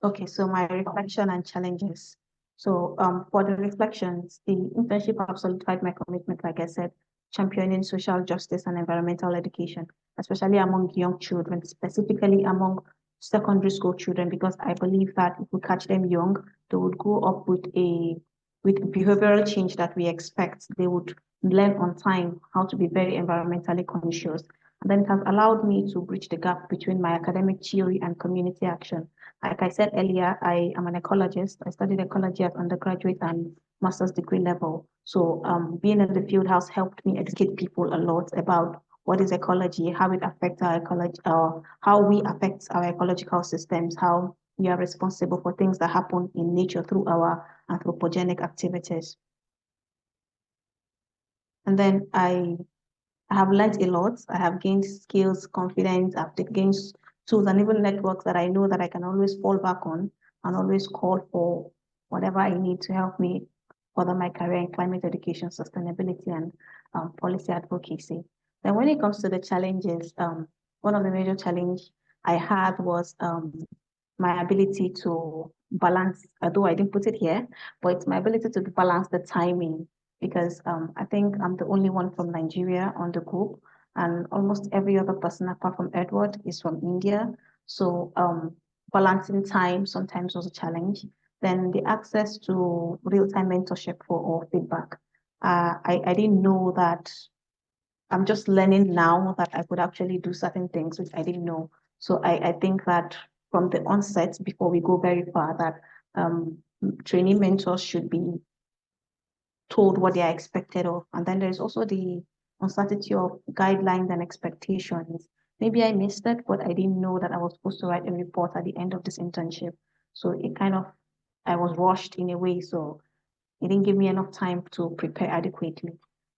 H: Okay, so my reflection and challenges. So for the reflections, the internship have solidified my commitment, like I said, championing social justice and environmental education, especially among young children, specifically among secondary school children, because I believe that if we catch them young, they would grow up with behavioral change that we expect. They would learn on time how to be very environmentally conscious. And then it has allowed me to bridge the gap between my academic theory and community action. Like I said earlier, I am an ecologist. I studied ecology at undergraduate and master's degree level. So being in the field has helped me educate people a lot about what is ecology, how it affects our ecology, how we affect our ecological systems, how we are responsible for things that happen in nature through our anthropogenic activities. And then I have learned a lot. I have gained skills, confidence, I've gained tools and even networks that I know that I can always fall back on and always call for whatever I need to help me further my career in climate education, sustainability, and policy advocacy. Then when it comes to the challenges, one of the major challenges I had was my ability to balance, although I didn't put it here, but it's my ability to balance the timing, because I think I'm the only one from Nigeria on the group, and almost every other person apart from Edward is from India. So balancing time sometimes was a challenge. Then the access to real-time mentorship or feedback. I didn't know that. I'm just learning now that I could actually do certain things which I didn't know. So I think that from the onset, before we go very far, that trainee mentors should be told what they are expected of. And then there's also the uncertainty of guidelines and expectations. Maybe I missed it, but I didn't know that I was supposed to write a report at the end of this internship. So I was rushed in a way. So it didn't give me enough time to prepare adequately.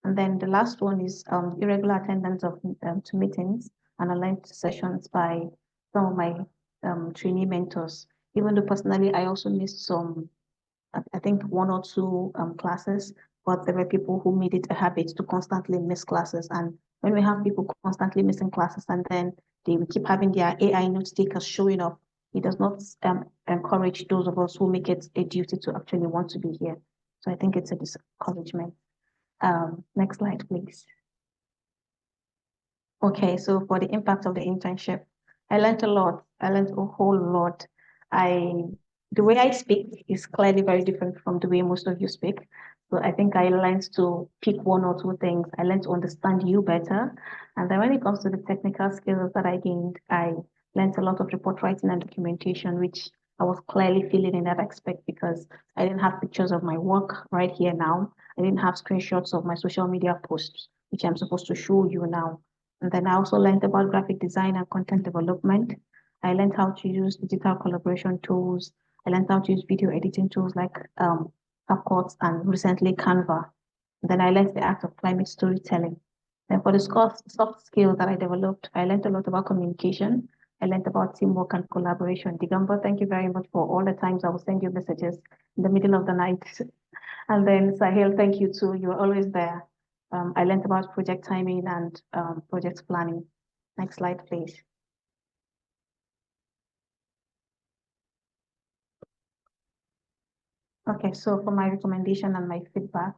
H: And then the last one is irregular attendance to meetings and aligned sessions by some of my trainee mentors. Even though personally, I also missed some, I think 1 or 2 classes, but there were people who made it a habit to constantly miss classes. And when we have people constantly missing classes and then they will keep having their AI note takers showing up, it does not encourage those of us who make it a duty to actually want to be here. So I think it's a discouragement. Next slide, please. Okay, so for the impact of the internship, I learned a lot. I learned a whole lot. The way I speak is clearly very different from the way most of you speak. So I think I learned to pick 1 or 2 things. I learned to understand you better. And then when it comes to the technical skills that I gained, I learned a lot of report writing and documentation, which I was clearly feeling in that aspect because I didn't have pictures of my work right here now. I didn't have screenshots of my social media posts, which I'm supposed to show you now. And then I also learned about graphic design and content development. I learned how to use digital collaboration tools. I learned how to use video editing tools like CapCut and recently Canva. And then I learned the art of climate storytelling. Then for the soft skills that I developed, I learned a lot about communication. I learned about teamwork and collaboration. Digambo, thank you very much for all the times I will send you messages in the middle of the night. And then Sahil, thank you too. You were always there. I learned about project timing and project planning. Next slide, please. Okay, so for my recommendation and my feedback,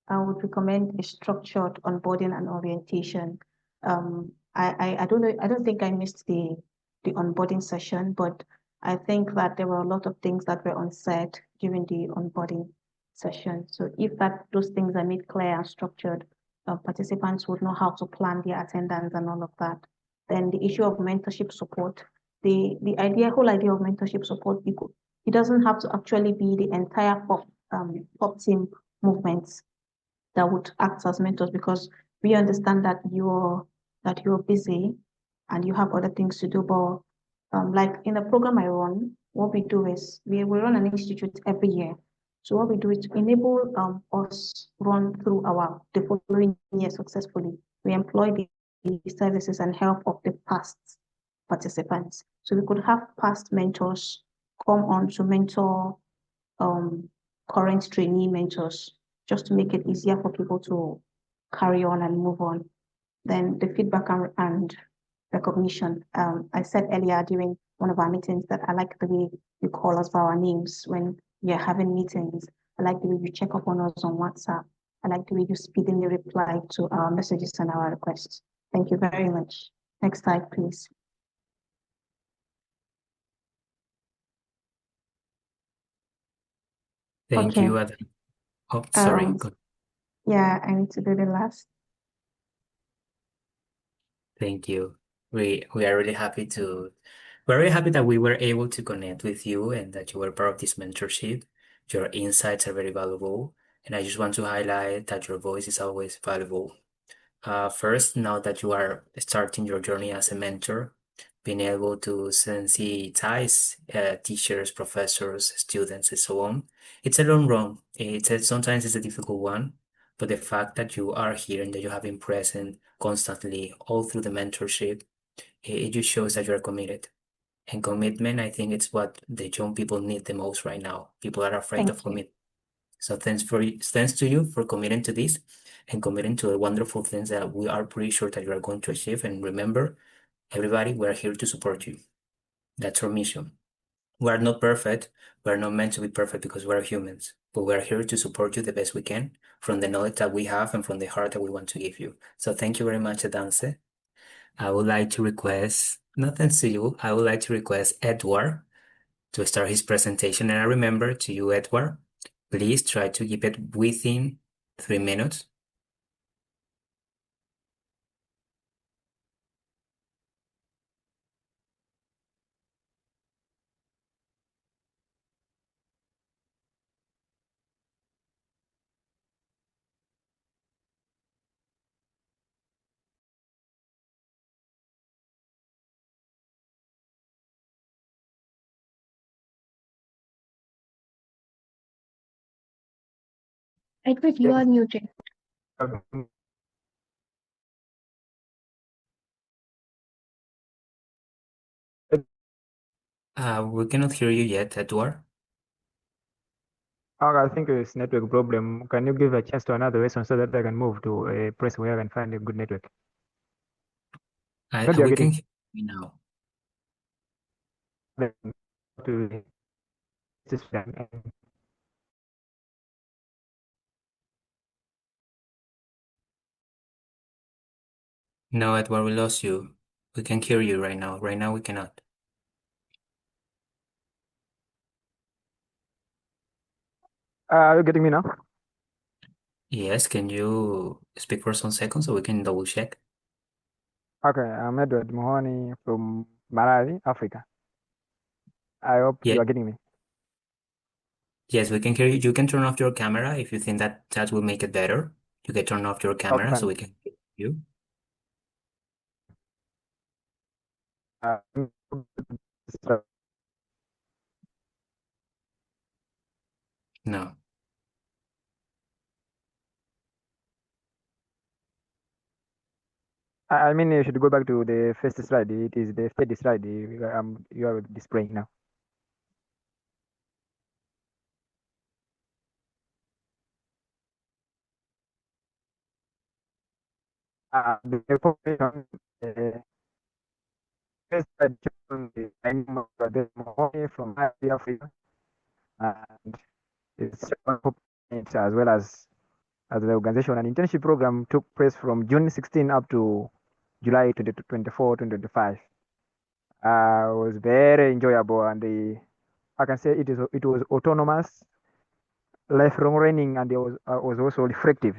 H: I would recommend a structured onboarding and orientation. I don't know, I don't think I missed the onboarding session, but I think that there were a lot of things that were unsaid during the onboarding session. So if those things are made clear and structured, participants would know how to plan their attendance and all of that. Then the issue of mentorship support, the whole idea of mentorship support, it doesn't have to actually be the entire pop team movements that would act as mentors, because we understand that you're busy and you have other things to do. But like in the program I run, what we do is we run an institute every year. So what we do is to enable us run through the following year successfully. We employ the services and help of the past participants. So we could have past mentors come on to mentor current trainee mentors, just to make it easier for people to carry on and move on. Then the feedback and recognition. I said earlier during one of our meetings that I like the way you call us by our names when you're having meetings. I like the way you check up on us on WhatsApp. I like the way you speedily reply to our messages and our requests. Thank you very much. Next slide, please.
A: Thank
H: Okay.
A: you, Adam. Oh, sorry.
H: Yeah, I need to do the last.
A: Thank you. We are really happy we're really happy that we were able to connect with you and that you were part of this mentorship. Your insights are very valuable, and I just want to highlight that your voice is always valuable. First, now that you are starting your journey as a mentor, being able to sensitize teachers, professors, students, and so on, it's a long run. Sometimes it's a difficult one, but the fact that you are here and that you have been present constantly all through the mentorship, it just shows that you are committed. And commitment, I think it's what the young people need the most right now. People are afraid of commitment. So thanks to you for committing to this and committing to the wonderful things that we are pretty sure that you are going to achieve. And remember, everybody, we're here to support you. That's our mission. We are not perfect. We're not meant to be perfect because we're humans, but we're here to support you the best we can from the knowledge that we have and from the heart that we want to give you. So thank you very much, Adance. I would like to request, not thanks to you, I would like to request Edward to start his presentation. And I remember to you, Edward, please try to keep it within 3 minutes.
I: Edward, you are muted.
A: We cannot hear you yet, Edward.
J: I think it's network problem. Can you give a chance to another person so that I can move to a place where I can find a good network?
A: We can hear you now.
J: To
A: No, Edward, we lost you. We can hear you right now. Right now, we cannot.
J: Are you getting me now?
A: Yes, can you speak for some seconds so we can double check?
J: Okay, I'm Edward Mohoni from Malawi, Africa. I hope you are getting me.
A: Yes, we can hear you. You can turn off your camera if you think that that will make it better. You can turn off your camera so we can hear you. No.
J: I mean, you should go back to the first slide. It is the third slide you are displaying now. The information, first slide shows the name of the Mohoni from Africa, and it's as well as the organization. An internship program took place from June 16 up to July 2024, 2025. It was very enjoyable, and I can say it was autonomous, lifelong learning, and it was also reflective.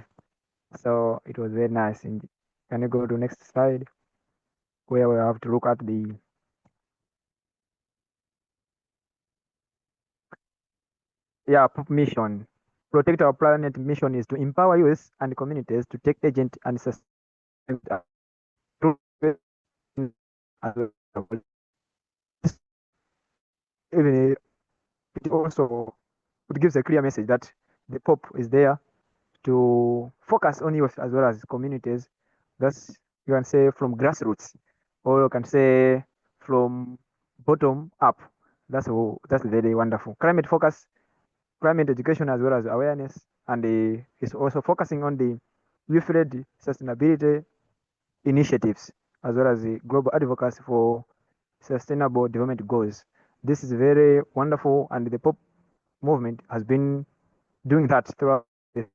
J: So it was very nice. And can you go to next slide, where we have to look at the mission. Protect Our Planet mission is to empower youth and communities to take agent and sustain even it also it gives a clear message that the Pope is there to focus on youth as well as communities. That's, you can say, from grassroots, or you can say from bottom up. That's very wonderful. Climate education as well as awareness, and is also focusing on the youth-led sustainability initiatives as well as the global advocacy for sustainable development goals. This is very wonderful, and the pop movement has been doing that throughout the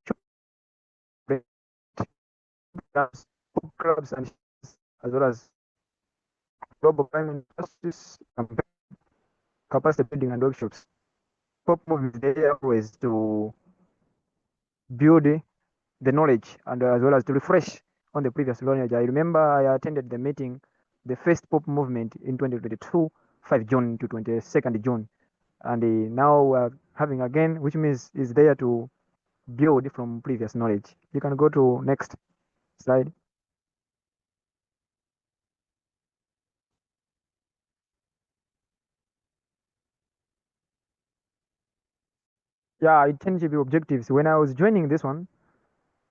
J: clubs and as well as global climate justice capacity building and workshops. Pop movement is there always to build the knowledge and as well as to refresh on the previous knowledge. I remember I attended the meeting, the first pop movement in 2022, 5 June to 22nd June. And now we're having again, which means is there to build from previous knowledge. You can go to next slide. Yeah, internship objectives. When I was joining this one,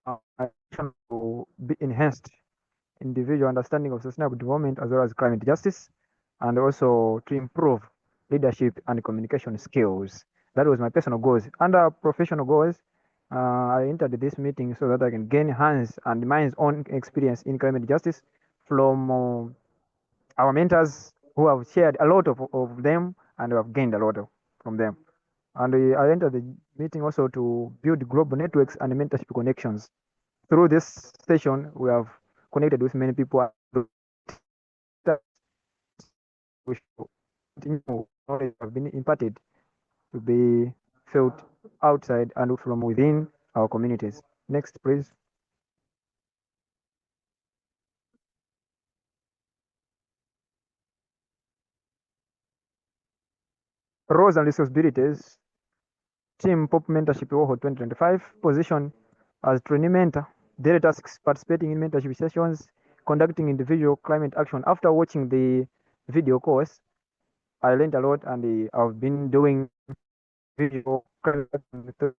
J: I to be enhanced individual understanding of sustainable development as well as climate justice, and also to improve leadership and communication skills. That was my personal goals. Under professional goals, I entered this meeting so that I can gain hands and minds on experience in climate justice from our mentors who have shared a lot of them and have gained a lot from them. And I entered the meeting also to build global networks and mentorship connections. Through this session, we have connected with many people. We should continue knowledge have been imparted to be felt outside and from within our communities. Next, please. Roles and responsibilities. Team Pop Mentorship Woho 2025 position as trainee mentor. Daily tasks: participating in mentorship sessions, conducting individual climate action. After watching the video course, I learned a lot, and I've been doing video climate action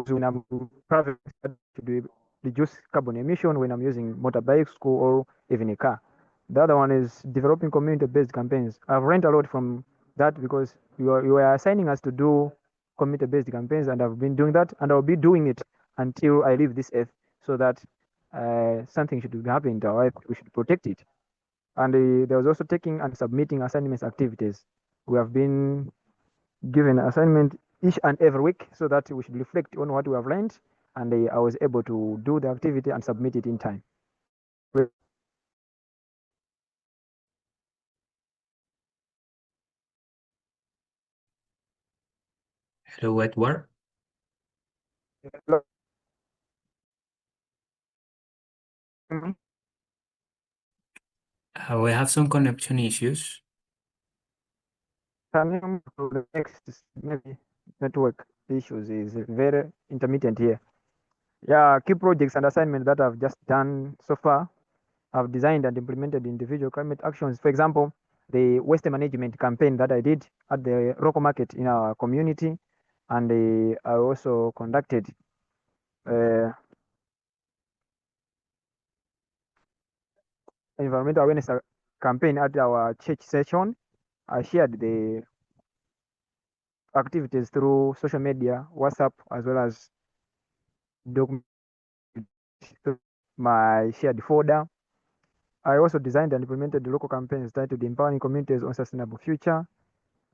J: when I'm traveling to reduce carbon emission when I'm using motorbike, school, or even a car. The other one is developing community-based campaigns. I've learned a lot from that because you are assigning us to do community-based campaigns, and I've been doing that, and I'll be doing it until I leave this earth, so that something should happen to our earth. We should protect it. And there was also taking and submitting assignments activities. We have been given assignment each and every week so that we should reflect on what we have learned, and I was able to do the activity and submit it in time.
A: Hello, Edward. We have some connection issues.
J: Can you move to the next? Maybe network issues is very intermittent here. Yeah, key projects and assignments that I've just done so far. I've designed and implemented individual climate actions. For example, the waste management campaign that I did at the local market in our community, and I also conducted environmental awareness campaign at our church session. I shared the activities through social media, WhatsApp, as well as my shared folder. I also designed and implemented local campaigns titled Empowering Communities on Sustainable Future,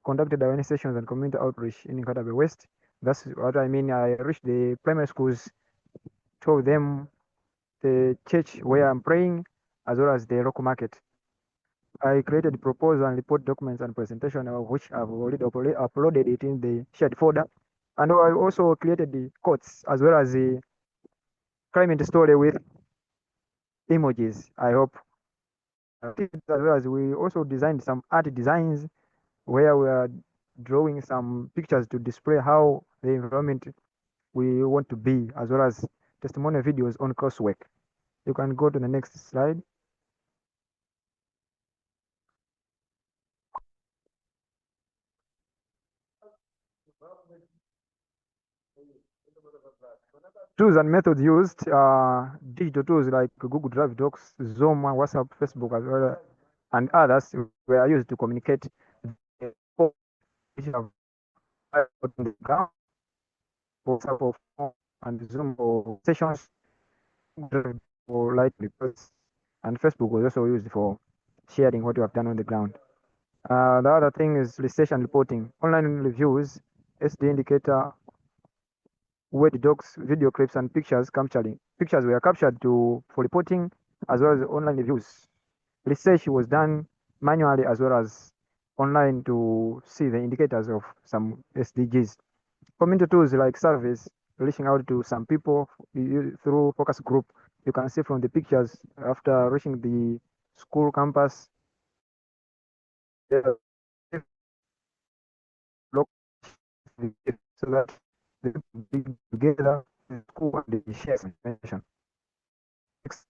J: conducted awareness sessions and community outreach in Katabe West. That's what I mean. I reached the primary schools, told them the church where I'm praying, as well as the local market. I created proposal and report documents and presentation, of which I've already uploaded it in the shared folder. And I also created the quotes as well as the climate story with emojis. I hope. As well as we also designed some art designs where we are drawing some pictures to display how the environment we want to be, as well as testimonial videos on coursework. You can go to the next slide. Tools and methods used are digital tools like Google Drive Docs, Zoom, WhatsApp, Facebook, as well, and others were used to communicate which have on the ground for WhatsApp and Zoom for sessions, Drive for light reports, and Facebook was also used for sharing what you have done on the ground. The other thing is research and reporting. Online reviews, SD indicator, Word docs, video clips, and pictures capturing. Pictures were captured for reporting as well as online reviews. Research was done manually as well as online to see the indicators of some SDGs. Community tools like surveys, reaching out to some people through focus group. You can see from the pictures after reaching the school campus, so that they be together in school and they share information. Next.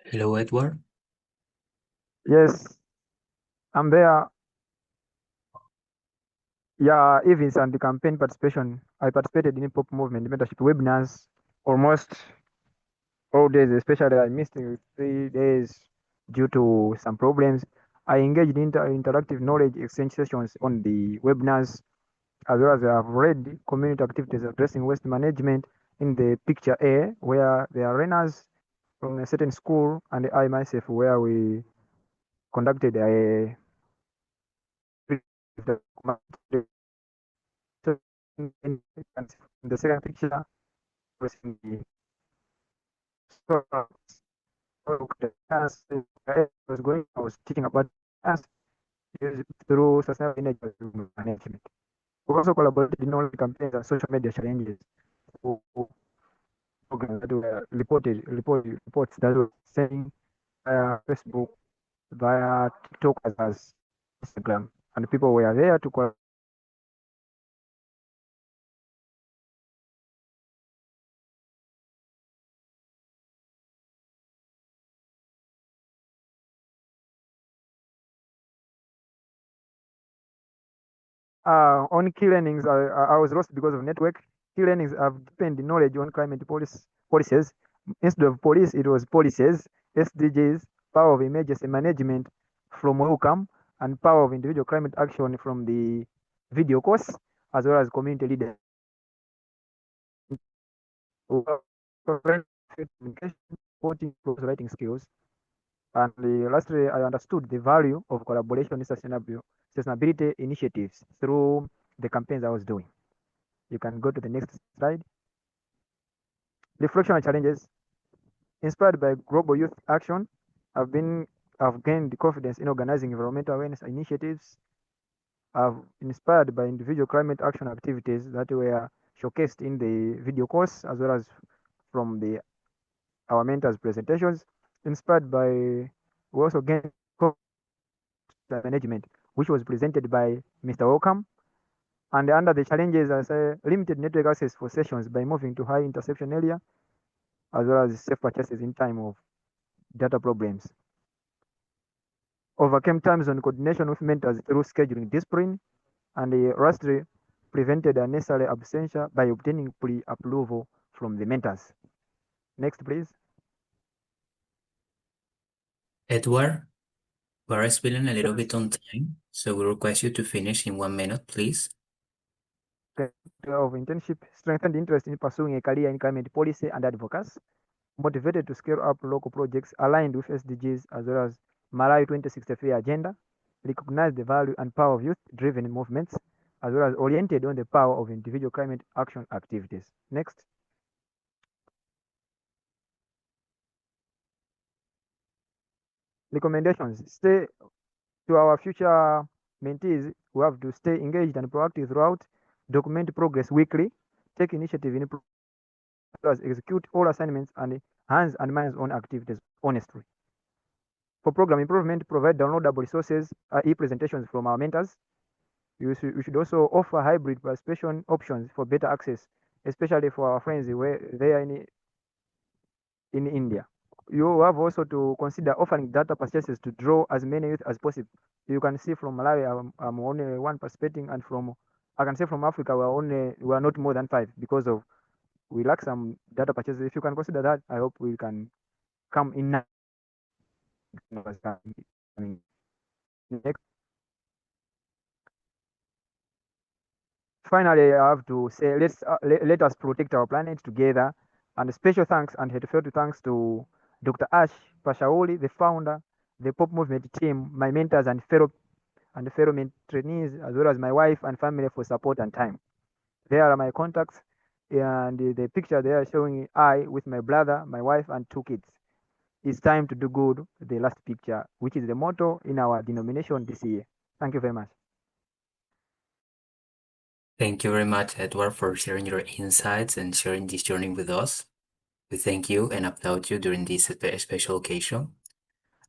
A: Hello, Edward.
J: Yes, I'm there. Yeah, events and the campaign participation. I participated in pop movement mentorship webinars almost all days, especially I missed 3 days due to some problems. I engaged in interactive knowledge exchange sessions on the webinars, as well as I have read community activities addressing waste management in the picture A, where there are runners from a certain school, and I myself, where we conducted a in the second picture was in the I was teaching about us through sustainable energy management. We also collaborated in all campaigns and social media challenges for programs that were reports that were sending via Facebook, via TikTok, as well as Instagram, and people were there to collaborate. On key learnings, I was lost because of network. Key learnings have deepened knowledge on climate policies. Instead of police, it was policies, SDGs, power of emergency management from Welcome, and power of individual climate action from the video course, as well as community leaders. Communication, supporting writing skills. And lastly, I understood the value of collaboration in sustainability initiatives through the campaigns I was doing. You can go to the next slide. Reflection and challenges. Inspired by global youth action, I've gained the confidence in organizing environmental awareness initiatives. I've inspired by individual climate action activities that were showcased in the video course as well as from our mentors' presentations. Inspired by, we also gained management, which was presented by Mr. Welcome. And under the challenges, I say limited network access for sessions by moving to high interception area, as well as safe purchases in time of data problems. Overcame time zone coordination with mentors through scheduling discipline, and lastly, prevented unnecessary absentia by obtaining pre-approval from the mentors. Next, please.
A: Edward, we're spilling a little bit on time, so we request you to finish in 1 minute, please.
J: Of internship, strengthened interest in pursuing a career in climate policy and advocacy, motivated to scale up local projects aligned with SDGs as well as Malawi 2063 agenda, recognized the value and power of youth-driven movements, as well as oriented on the power of individual climate action activities. Next. Recommendations. Stay to our future mentees, we have to stay engaged and proactive throughout, document progress weekly, take initiative in execute all assignments and hands and minds on activities honestly. For program improvement, provide downloadable resources, e-presentations from our mentors. We should also offer hybrid participation options for better access, especially for our friends where they are in India. you have also to consider offering data purchases to draw as many youth as possible. You can see from Malawi, I'm only one participating, and I can say from Africa, we are not more than 5 because of we lack some data purchases. If you can consider that, I hope we can come in next. Finally, I have to say let us protect our planet together. And a special thanks and heartfelt thanks to Dr. Ash Pashaoli, the founder, the Pop Movement team, my mentors and fellow trainees, as well as my wife and family for support and time. There are my contacts, and the picture they are showing I with my brother, my wife, and 2 kids. It's time to do good, the last picture, which is the motto in our denomination this year. Thank you very much.
A: Thank you very much, Edward, for sharing your insights and sharing this journey with us. We thank you and applaud you during this special occasion.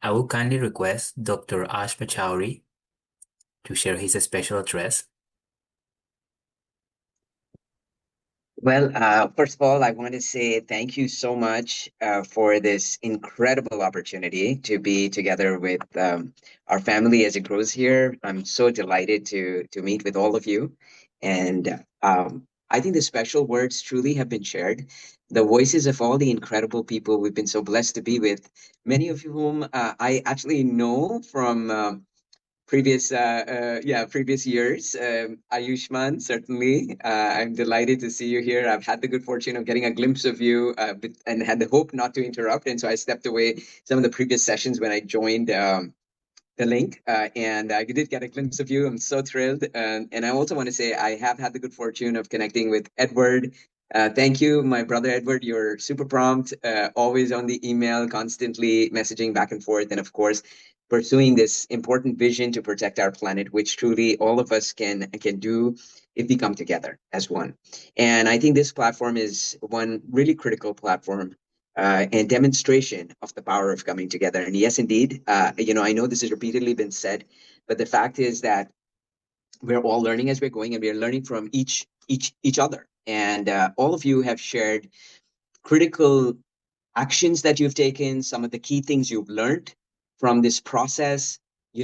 A: I will kindly request Dr. Ash Pachauri to share his special address.
K: Well, first of all, I want to say thank you so much for this incredible opportunity to be together with our family as it grows here. I'm so delighted to meet with all of you. And I think the special words truly have been shared. The voices of all the incredible people we've been so blessed to be with, many of whom I actually know from previous years. Ayushman, certainly. I'm delighted to see you here. I've had the good fortune of getting a glimpse of you and had the hope not to interrupt. And so I stepped away some of the previous sessions when I joined the link, and I did get a glimpse of you. I'm so thrilled. And I also want to say I have had the good fortune of connecting with Edward. Thank you, my brother Edward. You're super prompt, always on the email, constantly messaging back and forth. And of course, pursuing this important vision to protect our planet, which truly all of us can do if we come together as one. And I think this platform is one really critical platform and demonstration of the power of coming together. And yes, indeed, I know this has repeatedly been said, but the fact is that we're all learning as we're going, and we're learning from each other. And all of you have shared critical actions that you've taken, some of the key things you've learned from this process,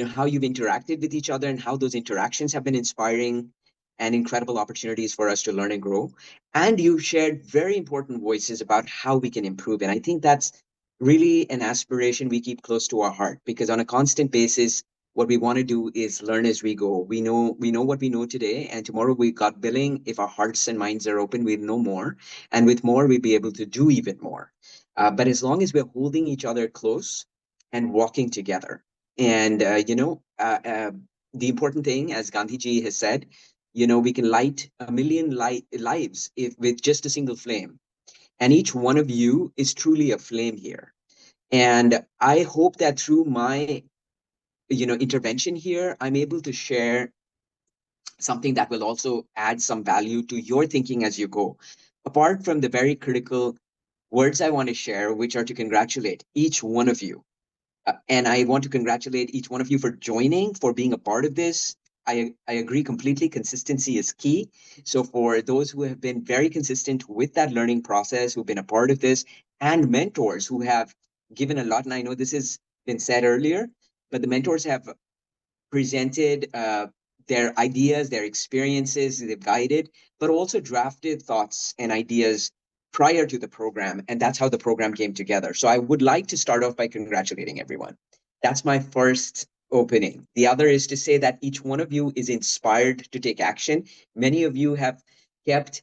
K: how you've interacted with each other and how those interactions have been inspiring and incredible opportunities for us to learn and grow. And you shared very important voices about how we can improve. And I think that's really an aspiration we keep close to our heart, because on a constant basis, what we want to do is learn as we go. We know what we know today, and tomorrow we got billing. If our hearts and minds are open, we'll know more. And with more, we'll be able to do even more. But as long as we're holding each other close and walking together, and the important thing, as Gandhiji has said, we can light a million lives with just a single flame. And each one of you is truly a flame here. And I hope that through my, intervention here, I'm able to share something that will also add some value to your thinking as you go. Apart from the very critical words I want to share, which are to congratulate each one of you. And I want to congratulate each one of you for joining, for being a part of this. I agree completely. Consistency is key. So for those who have been very consistent with that learning process, who've been a part of this, and mentors who have given a lot, and I know this has been said earlier, but the mentors have presented their ideas, their experiences, they've guided, but also drafted thoughts and ideas prior to the program. And that's how the program came together. So I would like to start off by congratulating everyone. That's my first opening. The other is to say that each one of you is inspired to take action. Many of you have kept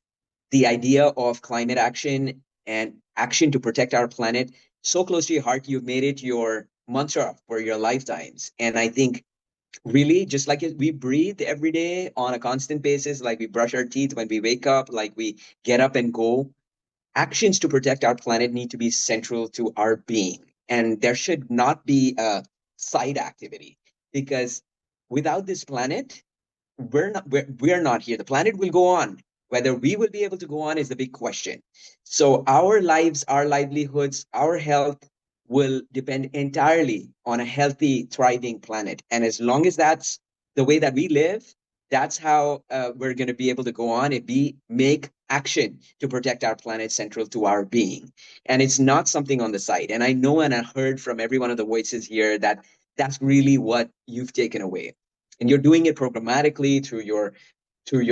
K: the idea of climate action and action to protect our planet so close to your heart, you've made it your mantra for your lifetimes. And I think really, just like we breathe every day on a constant basis, like we brush our teeth when we wake up, like we get up and go, actions to protect our planet need to be central to our being. And there should not be a side activity, because without this planet, we're not here. The planet will go on. Whether we will be able to go on is the big question. So our lives, our livelihoods, our health will depend entirely on a healthy, thriving planet. And as long as that's the way that we live, that's how we're going to be able to go on if we make action to protect our planet central to our being. And it's not something on the side. And I know and I heard from every one of the voices here that that's really what you've taken away. And you're doing it programmatically through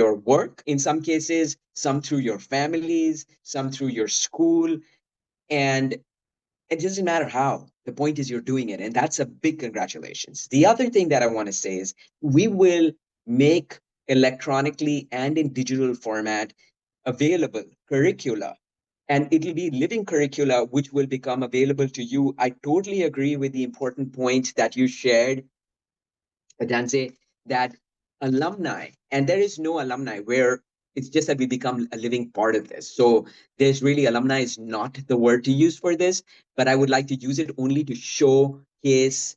K: your work in some cases, some through your families, some through your school. And it doesn't matter how. The point is you're doing it. And that's a big congratulations. The other thing that I want to say is we will make electronically and in digital format available curricula. And it'll be living curricula, which will become available to you. I totally agree with the important point that you shared, Danze, that alumni, and there is no alumni where it's just that we become a living part of this. So there's really, alumni is not the word to use for this, but I would like to use it only to showcase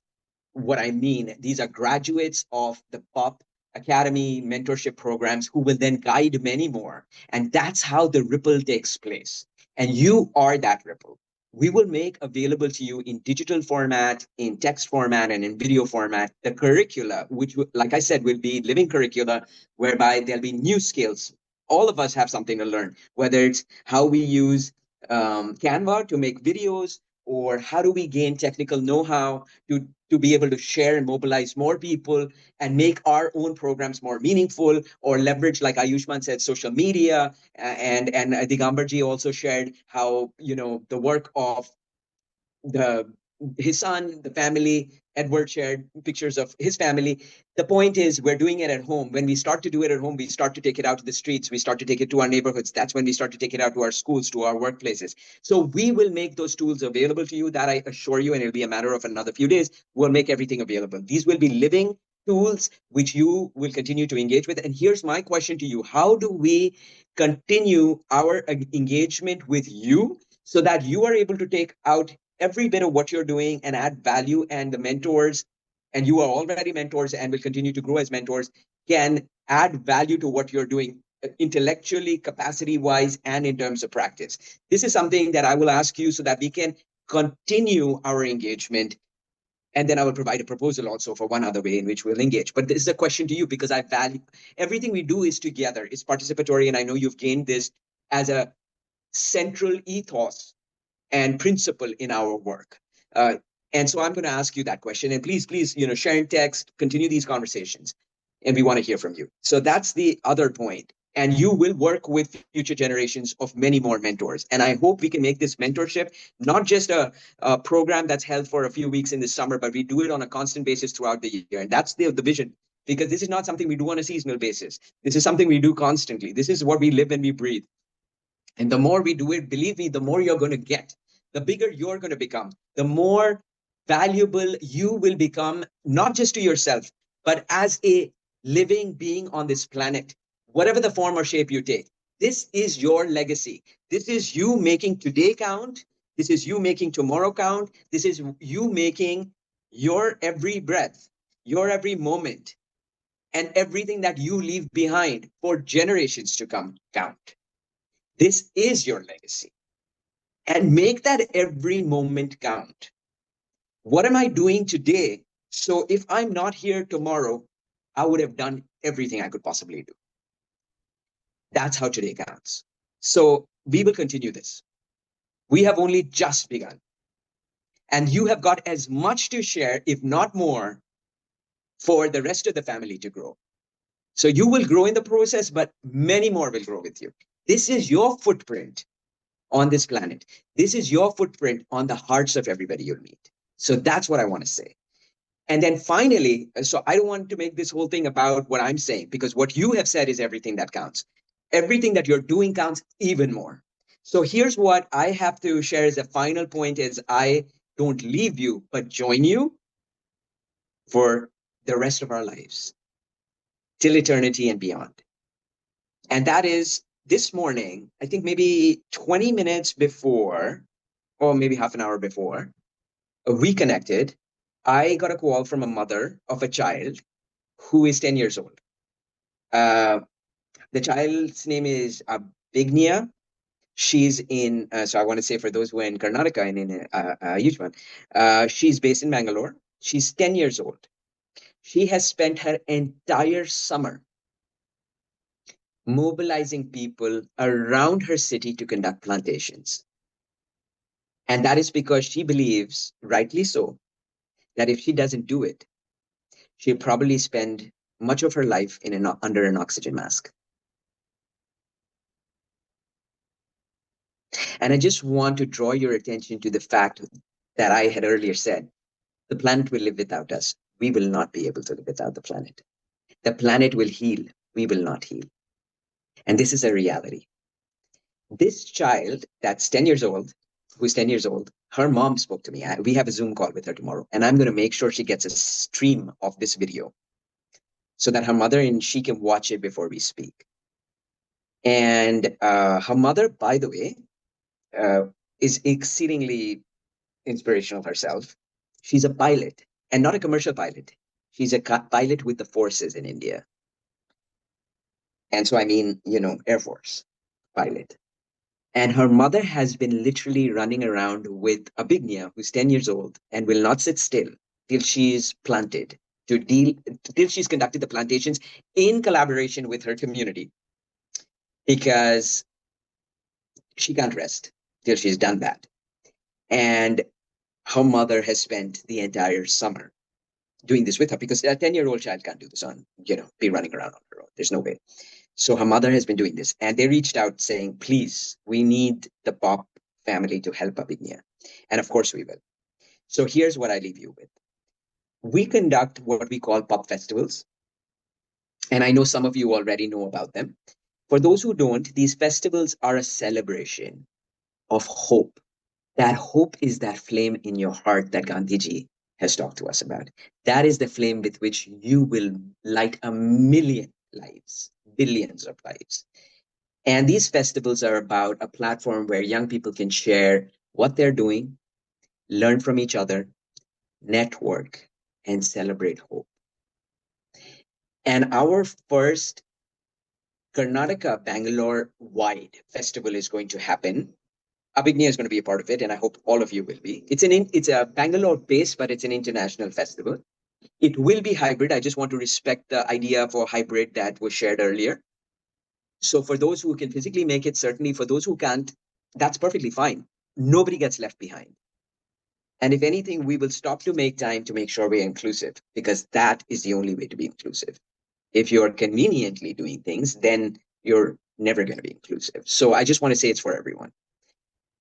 K: what I mean. These are graduates of the POP Academy mentorship programs who will then guide many more. And that's how the ripple takes place. And you are that ripple. We will make available to you in digital format, in text format, and in video format, the curricula, which, like I said, will be living curricula, whereby there'll be new skills. All of us have something to learn, whether it's how we use Canva to make videos, or how do we gain technical know-how to be able to share and mobilize more people and make our own programs more meaningful, or leverage, like Ayushman said, social media. And Digambarji also shared how, the work of his son, the family. Edward shared pictures of his family. The point is, we're doing it at home. When we start to do it at home, we start to take it out to the streets. We start to take it to our neighborhoods. That's when we start to take it out to our schools, to our workplaces. So we will make those tools available to you. That I assure you, and it'll be a matter of another few days. We'll make everything available. These will be living tools which you will continue to engage with. And here's my question to you. How do we continue our engagement with you so that you are able to take out every bit of what you're doing and add value, and the mentors, and you are already mentors and will continue to grow as mentors, can add value to what you're doing intellectually, capacity wise, and in terms of practice? This is something that I will ask you so that we can continue our engagement. And then I will provide a proposal also for one other way in which we'll engage. But this is a question to you, because I value everything we do is together, it's participatory. And I know you've gained this as a central ethos and principle in our work. And so I'm going to ask you that question. And please, share in text, continue these conversations. And we want to hear from you. So that's the other point. And you will work with future generations of many more mentors. And I hope we can make this mentorship not just a program that's held for a few weeks in the summer, but we do it on a constant basis throughout the year. And that's the vision, because this is not something we do on a seasonal basis. This is something we do constantly. This is what we live and we breathe. And the more we do it, believe me, the more you're going to get, the bigger you're going to become, the more valuable you will become, not just to yourself, but as a living being on this planet, whatever the form or shape you take. This is your legacy. This is you making today count. This is you making tomorrow count. This is you making your every breath, your every moment, and everything that you leave behind for generations to come count. This is your legacy. And make that every moment count. What am I doing today? So if I'm not here tomorrow, I would have done everything I could possibly do. That's how today counts. So we will continue this. We have only just begun. And you have got as much to share, if not more, for the rest of the family to grow. So you will grow in the process, but many more will grow with you. This is your footprint on this planet. This is your footprint on the hearts of everybody you'll meet. So that's what I want to say. And then finally, so I don't want to make this whole thing about what I'm saying, because what you have said is everything that counts. Everything that you're doing counts even more. So here's what I have to share as a final point is I don't leave you, but join you for the rest of our lives, till eternity and beyond. And that is this morning, I think maybe 20 minutes before, or maybe half an hour before, we connected. I got a call from a mother of a child who is 10 years old. The child's name is Bignia. She's in, so I want to say for those who are in Karnataka and in Yujman, she's based in Bangalore. She's 10 years old. She has spent her entire summer mobilizing people around her city to conduct plantations. And that is because she believes, rightly so, that if she doesn't do it, she'll probably spend much of her life under an oxygen mask. And I just want to draw your attention to the fact that I had earlier said, the planet will live without us. We will not be able to live without the planet. The planet will heal. We will not heal. And this is a reality. This child that's 10 years old, who's 10 years old, her mom spoke to me. We have a Zoom call with her tomorrow, and I'm going to make sure she gets a stream of this video so that her mother and she can watch it before we speak. And her mother, by the way, is exceedingly inspirational herself. She's a pilot, and not a commercial pilot. She's a pilot with the forces in India. And so I mean, Air Force pilot. And her mother has been literally running around with Abhignya, who's 10 years old, and will not sit still till she's planted, till she's conducted the plantations in collaboration with her community, because she can't rest till she's done that. And her mother has spent the entire summer doing this with her, because a 10-year-old child can't do this be running around on her own. There's no way. So her mother has been doing this, and they reached out saying, please, we need the Pop family to help Abhignya. And of course we will. So here's what I leave you with. We conduct what we call Pop festivals. And I know some of you already know about them. For those who don't, these festivals are a celebration of hope. That hope is that flame in your heart that Gandhiji has talked to us about. That is the flame with which you will light 1 million lives, billions of lives. And these festivals are about a platform where young people can share what they're doing, learn from each other, network, and celebrate hope. And our first Karnataka Bangalore-wide festival is going to happen. Abhignya is going to be a part of it, and I hope all of you will be. It's a Bangalore-based, but it's an international festival. It will be hybrid. I just want to respect the idea for hybrid that was shared earlier. So for those who can physically make it, certainly. For those who can't, that's perfectly fine. Nobody gets left behind. And if anything, we will stop to make time to make sure we're inclusive, because that is the only way to be inclusive. If you're conveniently doing things, then you're never going to be inclusive. So I just want to say it's for everyone.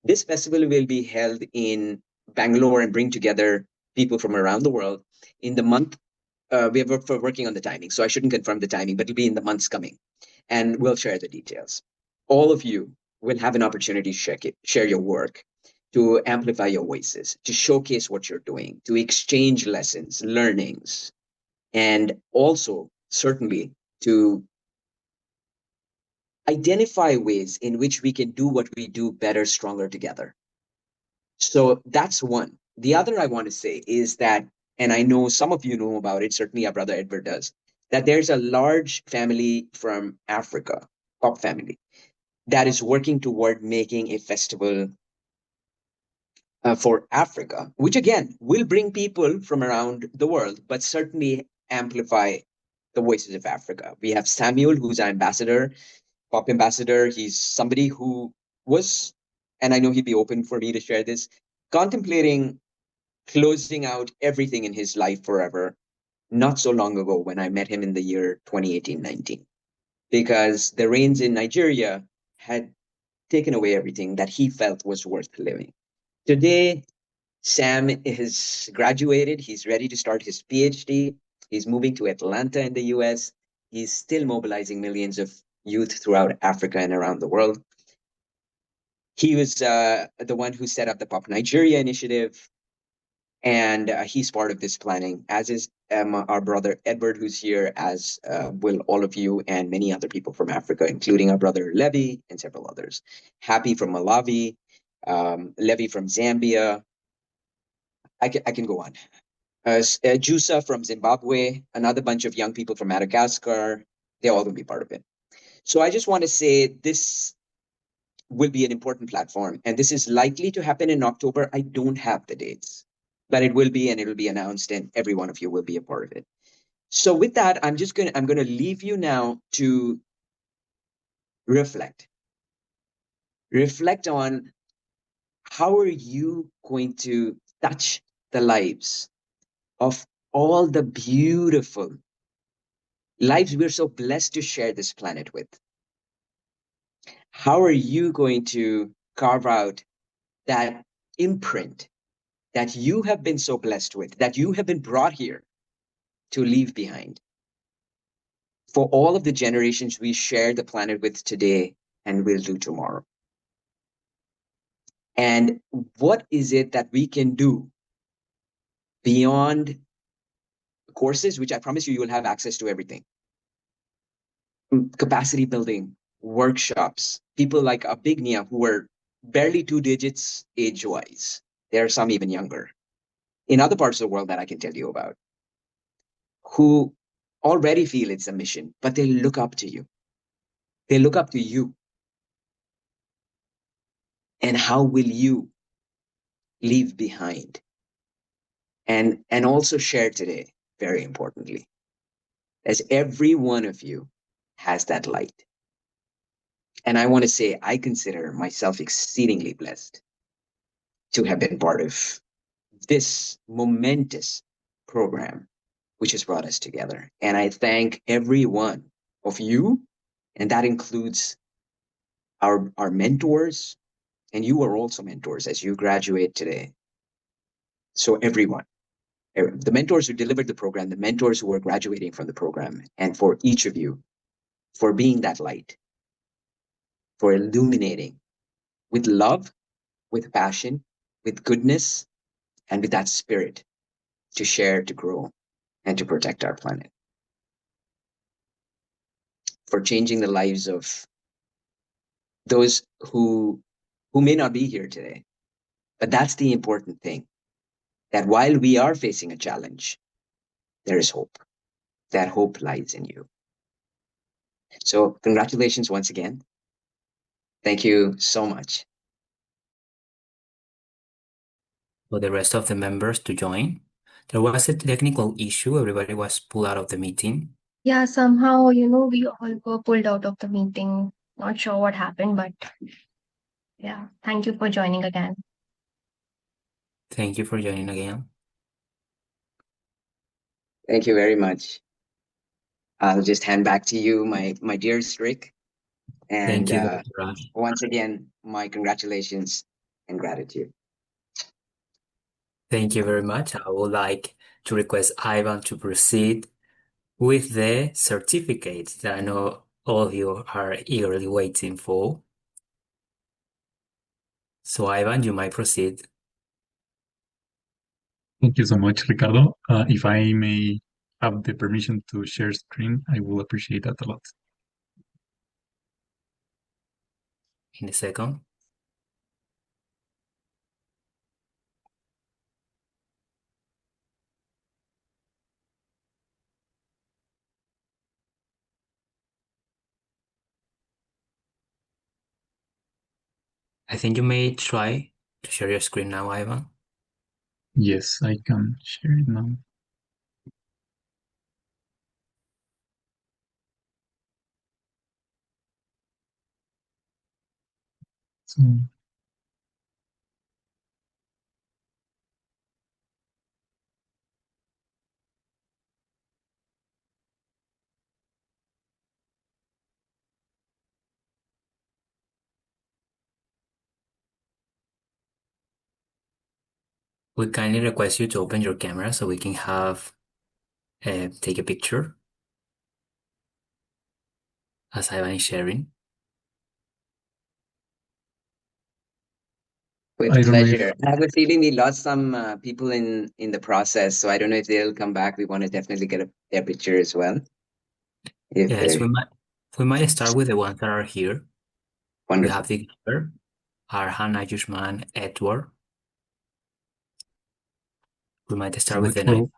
K: This festival will be held in Bangalore and bring together people from around the world in the month. We're working on the timing, so I shouldn't confirm the timing, but it'll be in the months coming, and we'll share the details. All of you will have an opportunity to share your work, to amplify your voices, to showcase what you're doing, to exchange lessons, learnings, and also certainly to identify ways in which we can do what we do better, stronger together. So that's one. The other I want to say is that, and I know some of you know about it, certainly our brother Edward does, that there's a large family from Africa, Pop family, that is working toward making a festival for Africa, which again will bring people from around the world, but certainly amplify the voices of Africa. We have Samuel, who's our ambassador, Pop ambassador. He's somebody who was, and I know he'd be open for me to share this, contemplating closing out everything in his life forever, not so long ago when I met him in the year 2018-19, because the rains in Nigeria had taken away everything that he felt was worth living. Today, Sam is graduated. He's ready to start his PhD. He's moving to Atlanta in the US. He's still mobilizing millions of youth throughout Africa and around the world. He was the one who set up the Pop Nigeria initiative. And he's part of this planning, as is our brother Edward, who's here, as will all of you and many other people from Africa, including our brother Levi and several others. Happy from Malawi, Levi from Zambia. I can go on. Jusa from Zimbabwe, another bunch of young people from Madagascar. They're all going to be part of it. So I just want to say this will be an important platform, and this is likely to happen in October. I don't have the dates, but it will be, and it will be announced, and every one of you will be a part of it. So with that, I'm going to leave you now to reflect. Reflect on how are you going to touch the lives of all the beautiful lives we're so blessed to share this planet with. How are you going to carve out that imprint that you have been so blessed with, that you have been brought here to leave behind for all of the generations we share the planet with today and will do tomorrow? And what is it that we can do beyond courses, which I promise you will have access to everything? Capacity building, workshops, people like Abignia who were barely 2 digits age-wise. There are some even younger in other parts of the world that I can tell you about, who already feel it's a mission, but they look up to you. They look up to you. And how will you leave behind? And also share today, very importantly, as every one of you has that light. And I want to say, I consider myself exceedingly blessed to have been part of this momentous program, which has brought us together. And I thank every one of you, and that includes our mentors, and you are also mentors as you graduate today. So everyone, the mentors who delivered the program, the mentors who are graduating from the program, and for each of you, for being that light, for illuminating with love, with passion, with goodness, and with that spirit to share, to grow, and to protect our planet. For changing the lives of those who may not be here today. But that's the important thing, that while we are facing a challenge, there is hope. That hope lies in you. So congratulations once again. Thank you so much.
A: For the rest of the members to join. There was a technical issue. Everybody was pulled out of the meeting.
I: Yeah, somehow, we all were pulled out of the meeting. Not sure what happened, but yeah, thank you for joining again.
A: Thank you for joining again.
K: Thank you very much. I'll just hand back to you, my dear Strick. And
A: Thank you, Dr. Raj.
K: once again, my congratulations and gratitude.
A: Thank you very much. I would like to request Ivan to proceed with the certificate that I know all of you are eagerly waiting for. So Ivan, you might proceed.
L: Thank you so much, Ricardo. If I may have the permission to share screen, I will appreciate that a lot.
A: In a second. I think you may try to share your screen now, Ivan.
L: Yes, I can share it now. So,
A: We kindly request you to open your camera so we can have take a picture as Ivan is sharing.
K: With
L: I don't know
K: pleasure.
L: if
K: I have a feeling we lost some people in the process, so I don't know if they'll come back. We want to definitely get their picture as well.
A: Yes, we might start with the ones that are here.
K: Wonderful.
A: We have the giver, Arhan, Ayushman, Edward. We might start with the name.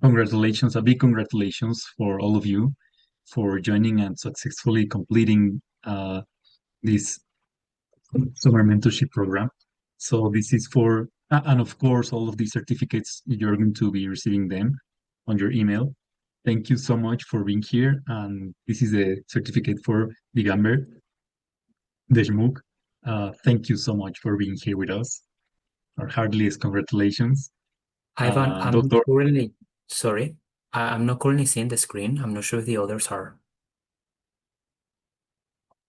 L: Congratulations, a big congratulations for all of you for joining and successfully completing this summer mentorship program. So this is for, and of course, all of these certificates, you're going to be receiving them on your email. thank you so much for being here. And this is a certificate for Digamber Deshmukh. Thank you so much for being here with us. Our heartiest congratulations.
A: Ivan, I'm
L: Doctor,
A: currently, sorry, I'm not currently seeing the screen. I'm not sure if the others are.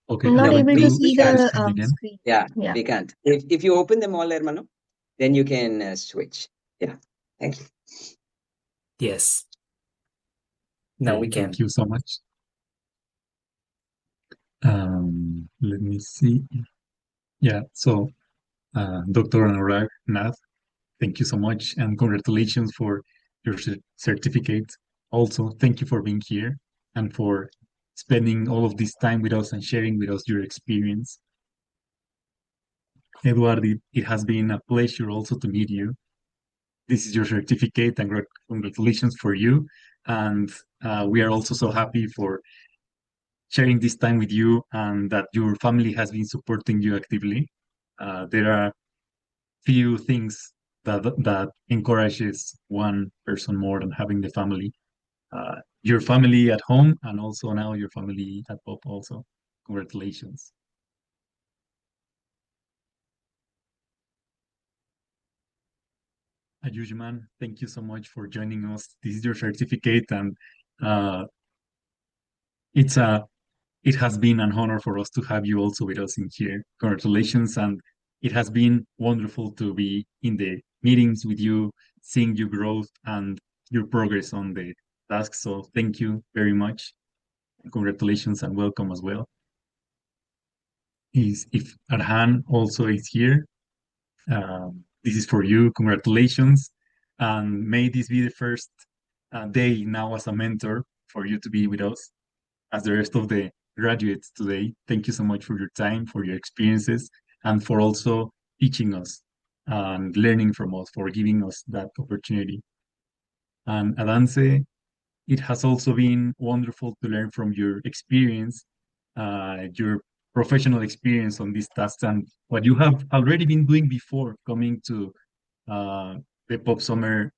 L: okay,
I: I'm
L: I'm
I: not
K: No,
L: going
I: able to
L: to
I: see
L: share the
K: can't.
I: the
L: screen again.
I: screen.
K: Yeah,
I: Yeah.
K: we can't. If you open them all, hermano, then you can switch. Yeah, thank you.
A: Yes, now we
L: Okay,
A: can.
L: thank you so much. Let me see. Yeah, so Dr. Anurag Nath, thank you so much and congratulations for your certificate. Also, thank you for being here and for spending all of this time with us and sharing with us your experience. Eduard, it has been a pleasure also to meet you. This is your certificate and congratulations for you. And we are also so happy for sharing this time with you and that your family has been supporting you actively. There are few things that encourages one person more than having the family. Your family at home and also now your family at Pop also. Congratulations. Ayushman, thank you so much for joining us. This is your certificate and uh, it's a it has been an honor for us to have you also with us in here. Congratulations, and it has been wonderful to be in the meetings with you, seeing your growth and your progress on the task. So thank you very much. Congratulations and welcome as well. If Arhan also is here, this is for you. Congratulations, and may this be the first day now as a mentor for you to be with us as the rest of the graduates today. Thank you so much for your time, for your experiences, and for also teaching us and learning from us, for giving us that opportunity. And Adance, it has also been wonderful to learn from your experience, your professional experience on these tasks, and what you have already been doing before coming to the Pop Summer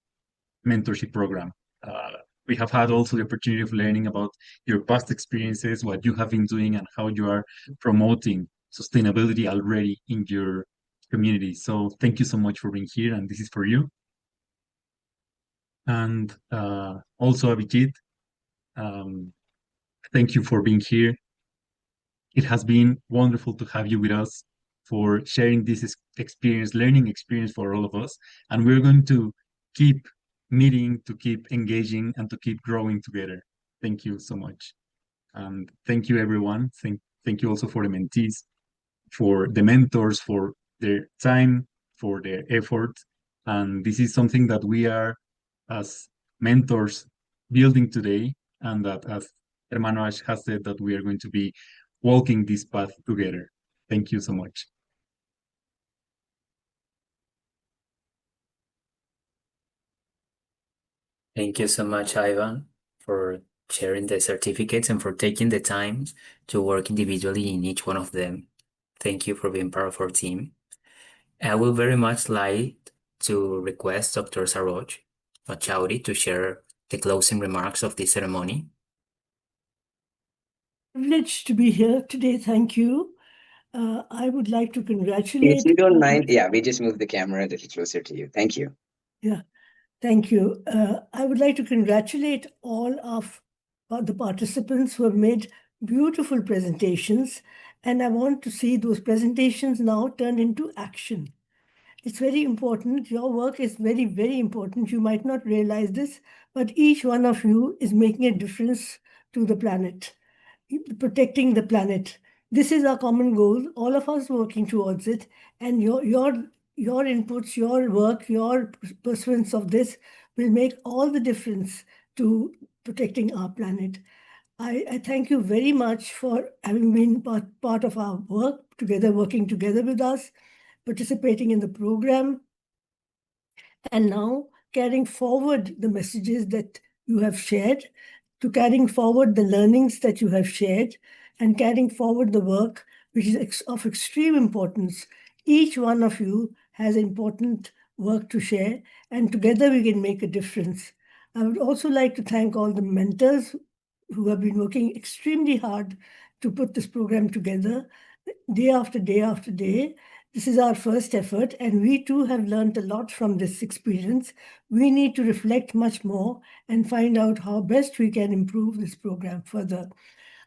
L: mentorship program. We have had also the opportunity of learning about your past experiences, what you have been doing, and how you are promoting sustainability already in your community. So thank you so much for being here, and this is for you. And also, Abhijit, thank you for being here. It has been wonderful to have you with us for sharing this experience, learning experience for all of us. And we're going to keep meeting, to keep engaging, and to keep growing together. Thank you so much. And thank you, everyone. Thank you also for the mentees, for the mentors, for their time, for their effort. And this is something that we are, as mentors, building today, and that, as Hermano Ash has said, that we are going to be walking this path together. Thank you so much.
A: Thank you so much, Ivan, for sharing the certificates and for taking the time to work individually in each one of them. Thank you for being part of our team. I would very much like to request Dr. Saroj Machauri to share the closing remarks of this ceremony.
C: Privileged to be here today. Thank you. I would like to
K: If
C: congratulate.
K: you don't mind, yeah, we just move the camera a little closer to you. Thank you.
C: Yeah, thank you. I would like to congratulate all of the participants who have made beautiful presentations, and I want to see those presentations now turned into action. It's very important. Your work is very, very important. You might not realize this, but each one of you is making a difference to the planet, protecting the planet. This is our common goal, all of us working towards it, and your inputs, your work, your pursuance of this will make all the difference to protecting our planet. I thank you very much for having been part of our work together, working together with us, participating in the program, and now carrying forward the messages that you have shared, to carrying forward the learnings that you have shared, and carrying forward the work which is of extreme importance. Each one of you has important work to share, and together we can make a difference. I would also like to thank all the mentors who have been working extremely hard to put this program together day after day after day. This is our first effort, and we too have learned a lot from this experience. We need to reflect much more and find out how best we can improve this program further.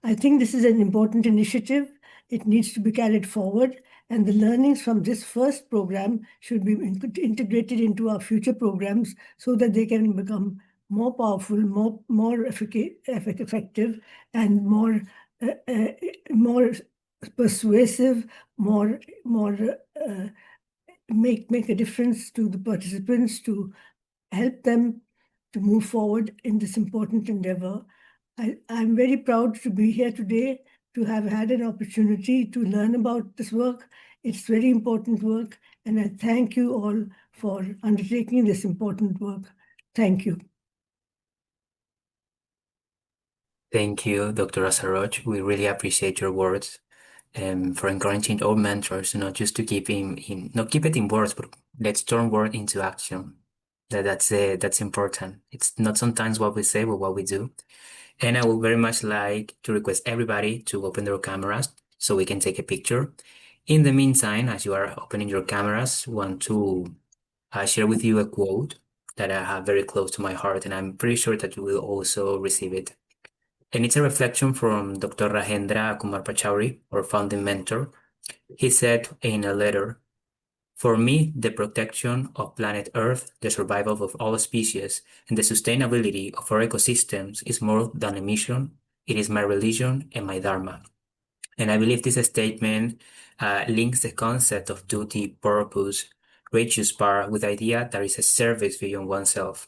C: I think this is an important initiative. It needs to be carried forward, and the learnings from this first program should be integrated into our future programs so that they can become more powerful, more effective, and more persuasive, make a difference to the participants, to help them to move forward in this important endeavor. I'm very proud to be here today, to have had an opportunity to learn about this work. It's very important work, and I thank you all for undertaking this important work. Thank you.
A: Thank you, Dr. Asaroj. We really appreciate your words and for encouraging all mentors, not just to keep not keep it in words, but let's turn word into action. That's important. It's not sometimes what we say, but what we do. And I would very much like to request everybody to open their cameras so we can take a picture. In the meantime, as you are opening your cameras, I want to share with you a quote that I have very close to my heart, and I'm pretty sure that you will also receive it. And it's a reflection from Dr. Rajendra Kumar Pachauri, our founding mentor. He said in a letter, "For me, the protection of planet Earth, the survival of all species, and the sustainability of our ecosystems is more than a mission. It is my religion and my dharma." And I believe this statement links the concept of duty, purpose, righteous power with the idea that is a service beyond oneself.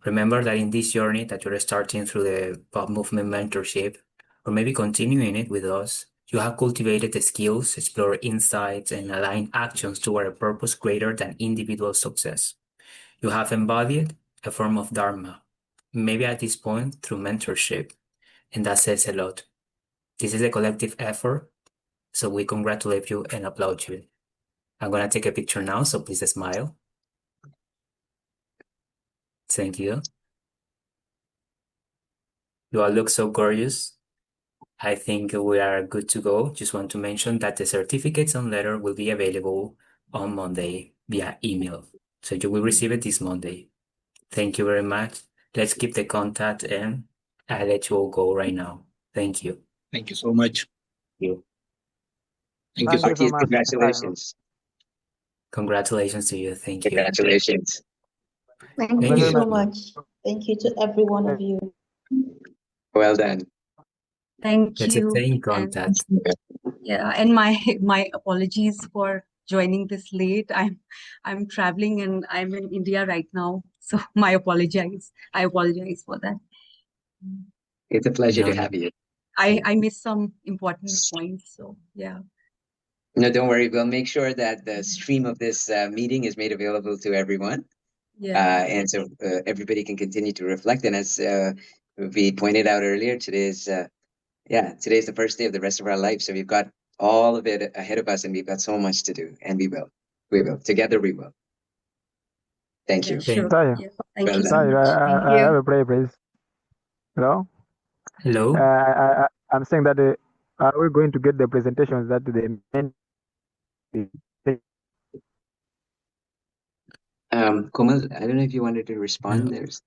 A: Remember that in this journey that you're starting through the pop movement mentorship, or maybe continuing it with us, you have cultivated the skills, explored insights, and aligned actions toward a purpose greater than individual success. You have embodied a form of dharma, maybe at this point through mentorship, and that says a lot. This is a collective effort, so we congratulate you and applaud you. I'm gonna take a picture now, so please smile. Thank you. You all look so gorgeous. I think we are good to go. Just want to mention that the certificates and letter will be available on Monday via email. So you will receive it this Monday. Thank you very much. Let's keep the contact, and I'll let you all go right now. Thank you.
D: Thank you so much.
A: You.
D: Thank you
J: Thank
D: so
J: you so
D: much.
J: much.
K: Congratulations.
A: Congratulations to you. Thank you.
K: Congratulations.
I: Thank
A: Thank
I: you
A: you.
I: so much. Thank you to every one of you.
K: Well done.
M: Thank
A: Let's
M: you.
A: stay in
M: And
A: contact.
M: yeah, and my apologies for joining this late. I'm traveling and I'm in India right now. So I apologize for that.
K: It's a pleasure to
A: No,
K: have you.
M: I missed some important points. So yeah.
K: No, don't worry. We'll make sure that the stream of this meeting is made available to everyone.
M: Yeah.
K: And so everybody can continue to reflect. And as we pointed out earlier, today's the first day of the rest of our life. So we've got all of it ahead of us, and we've got so much to do. And we will. Together we will. Thank
M: Yeah,
K: you.
M: sure.
J: Tayo,
M: Yeah. Thank
K: Well
M: you so
K: done.
J: Tayo,
M: much. Thank
J: I have
M: you.
J: a prayer, please. Hello?
A: Hello?
J: I'm saying that we're going to get the presentations that they meant.
K: Komal, I don't know if you wanted to respond.
A: No,
K: There's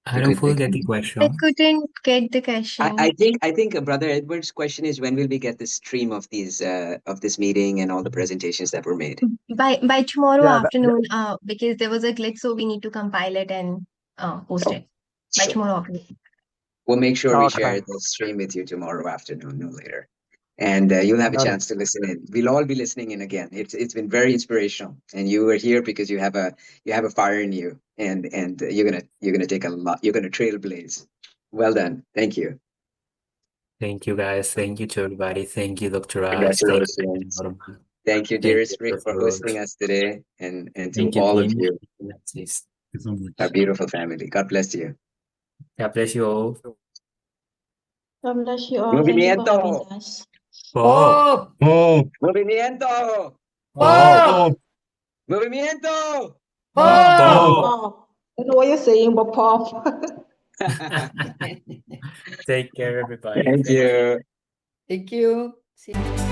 A: I
K: a
A: don't
K: good
A: fully
K: thing.
A: get the
I: I
A: question.
I: couldn't get the question.
K: I think Brother Edward's question is, when will we get the stream of these of this meeting and all the presentations that were made?
I: By tomorrow
J: Yeah,
I: afternoon, because there was a glitch, so we need to compile it and post
K: Oh,
I: it by
K: sure.
I: tomorrow afternoon.
K: We'll make sure we
J: okay,
K: share
J: fine.
K: the stream with you tomorrow afternoon, no later. And you'll have a
J: Noted.
K: chance to listen in. We'll all be listening in again. It's been very inspirational, and you were here because you have a fire in you, and you're gonna take a lot. You're gonna trailblaze. Well done. Thank you.
A: Thank you, guys. Thank you to everybody. Thank you, Dr. Ash. Thank you,
K: Congratulations.
A: Norma.
K: Thank you,
A: Thank
K: dearest
A: you,
K: Rick, for
A: Dr.
K: hosting
A: Roach.
K: us today, and to
A: Thank you,
K: all of
A: team.
K: you,
A: Yes.
L: Thank you so much.
K: our beautiful family. God bless you.
A: God bless you all.
I: God bless you all. Thank you for having
K: Movimiento.
I: us.
A: Oh,
K: Movimiento.
A: oh,
K: Movimiento.
A: oh.
I: Oh.
K: don't know what you're saying, but Pop.
A: Take care, everybody.
K: Thank you.
B: Thank you. See you.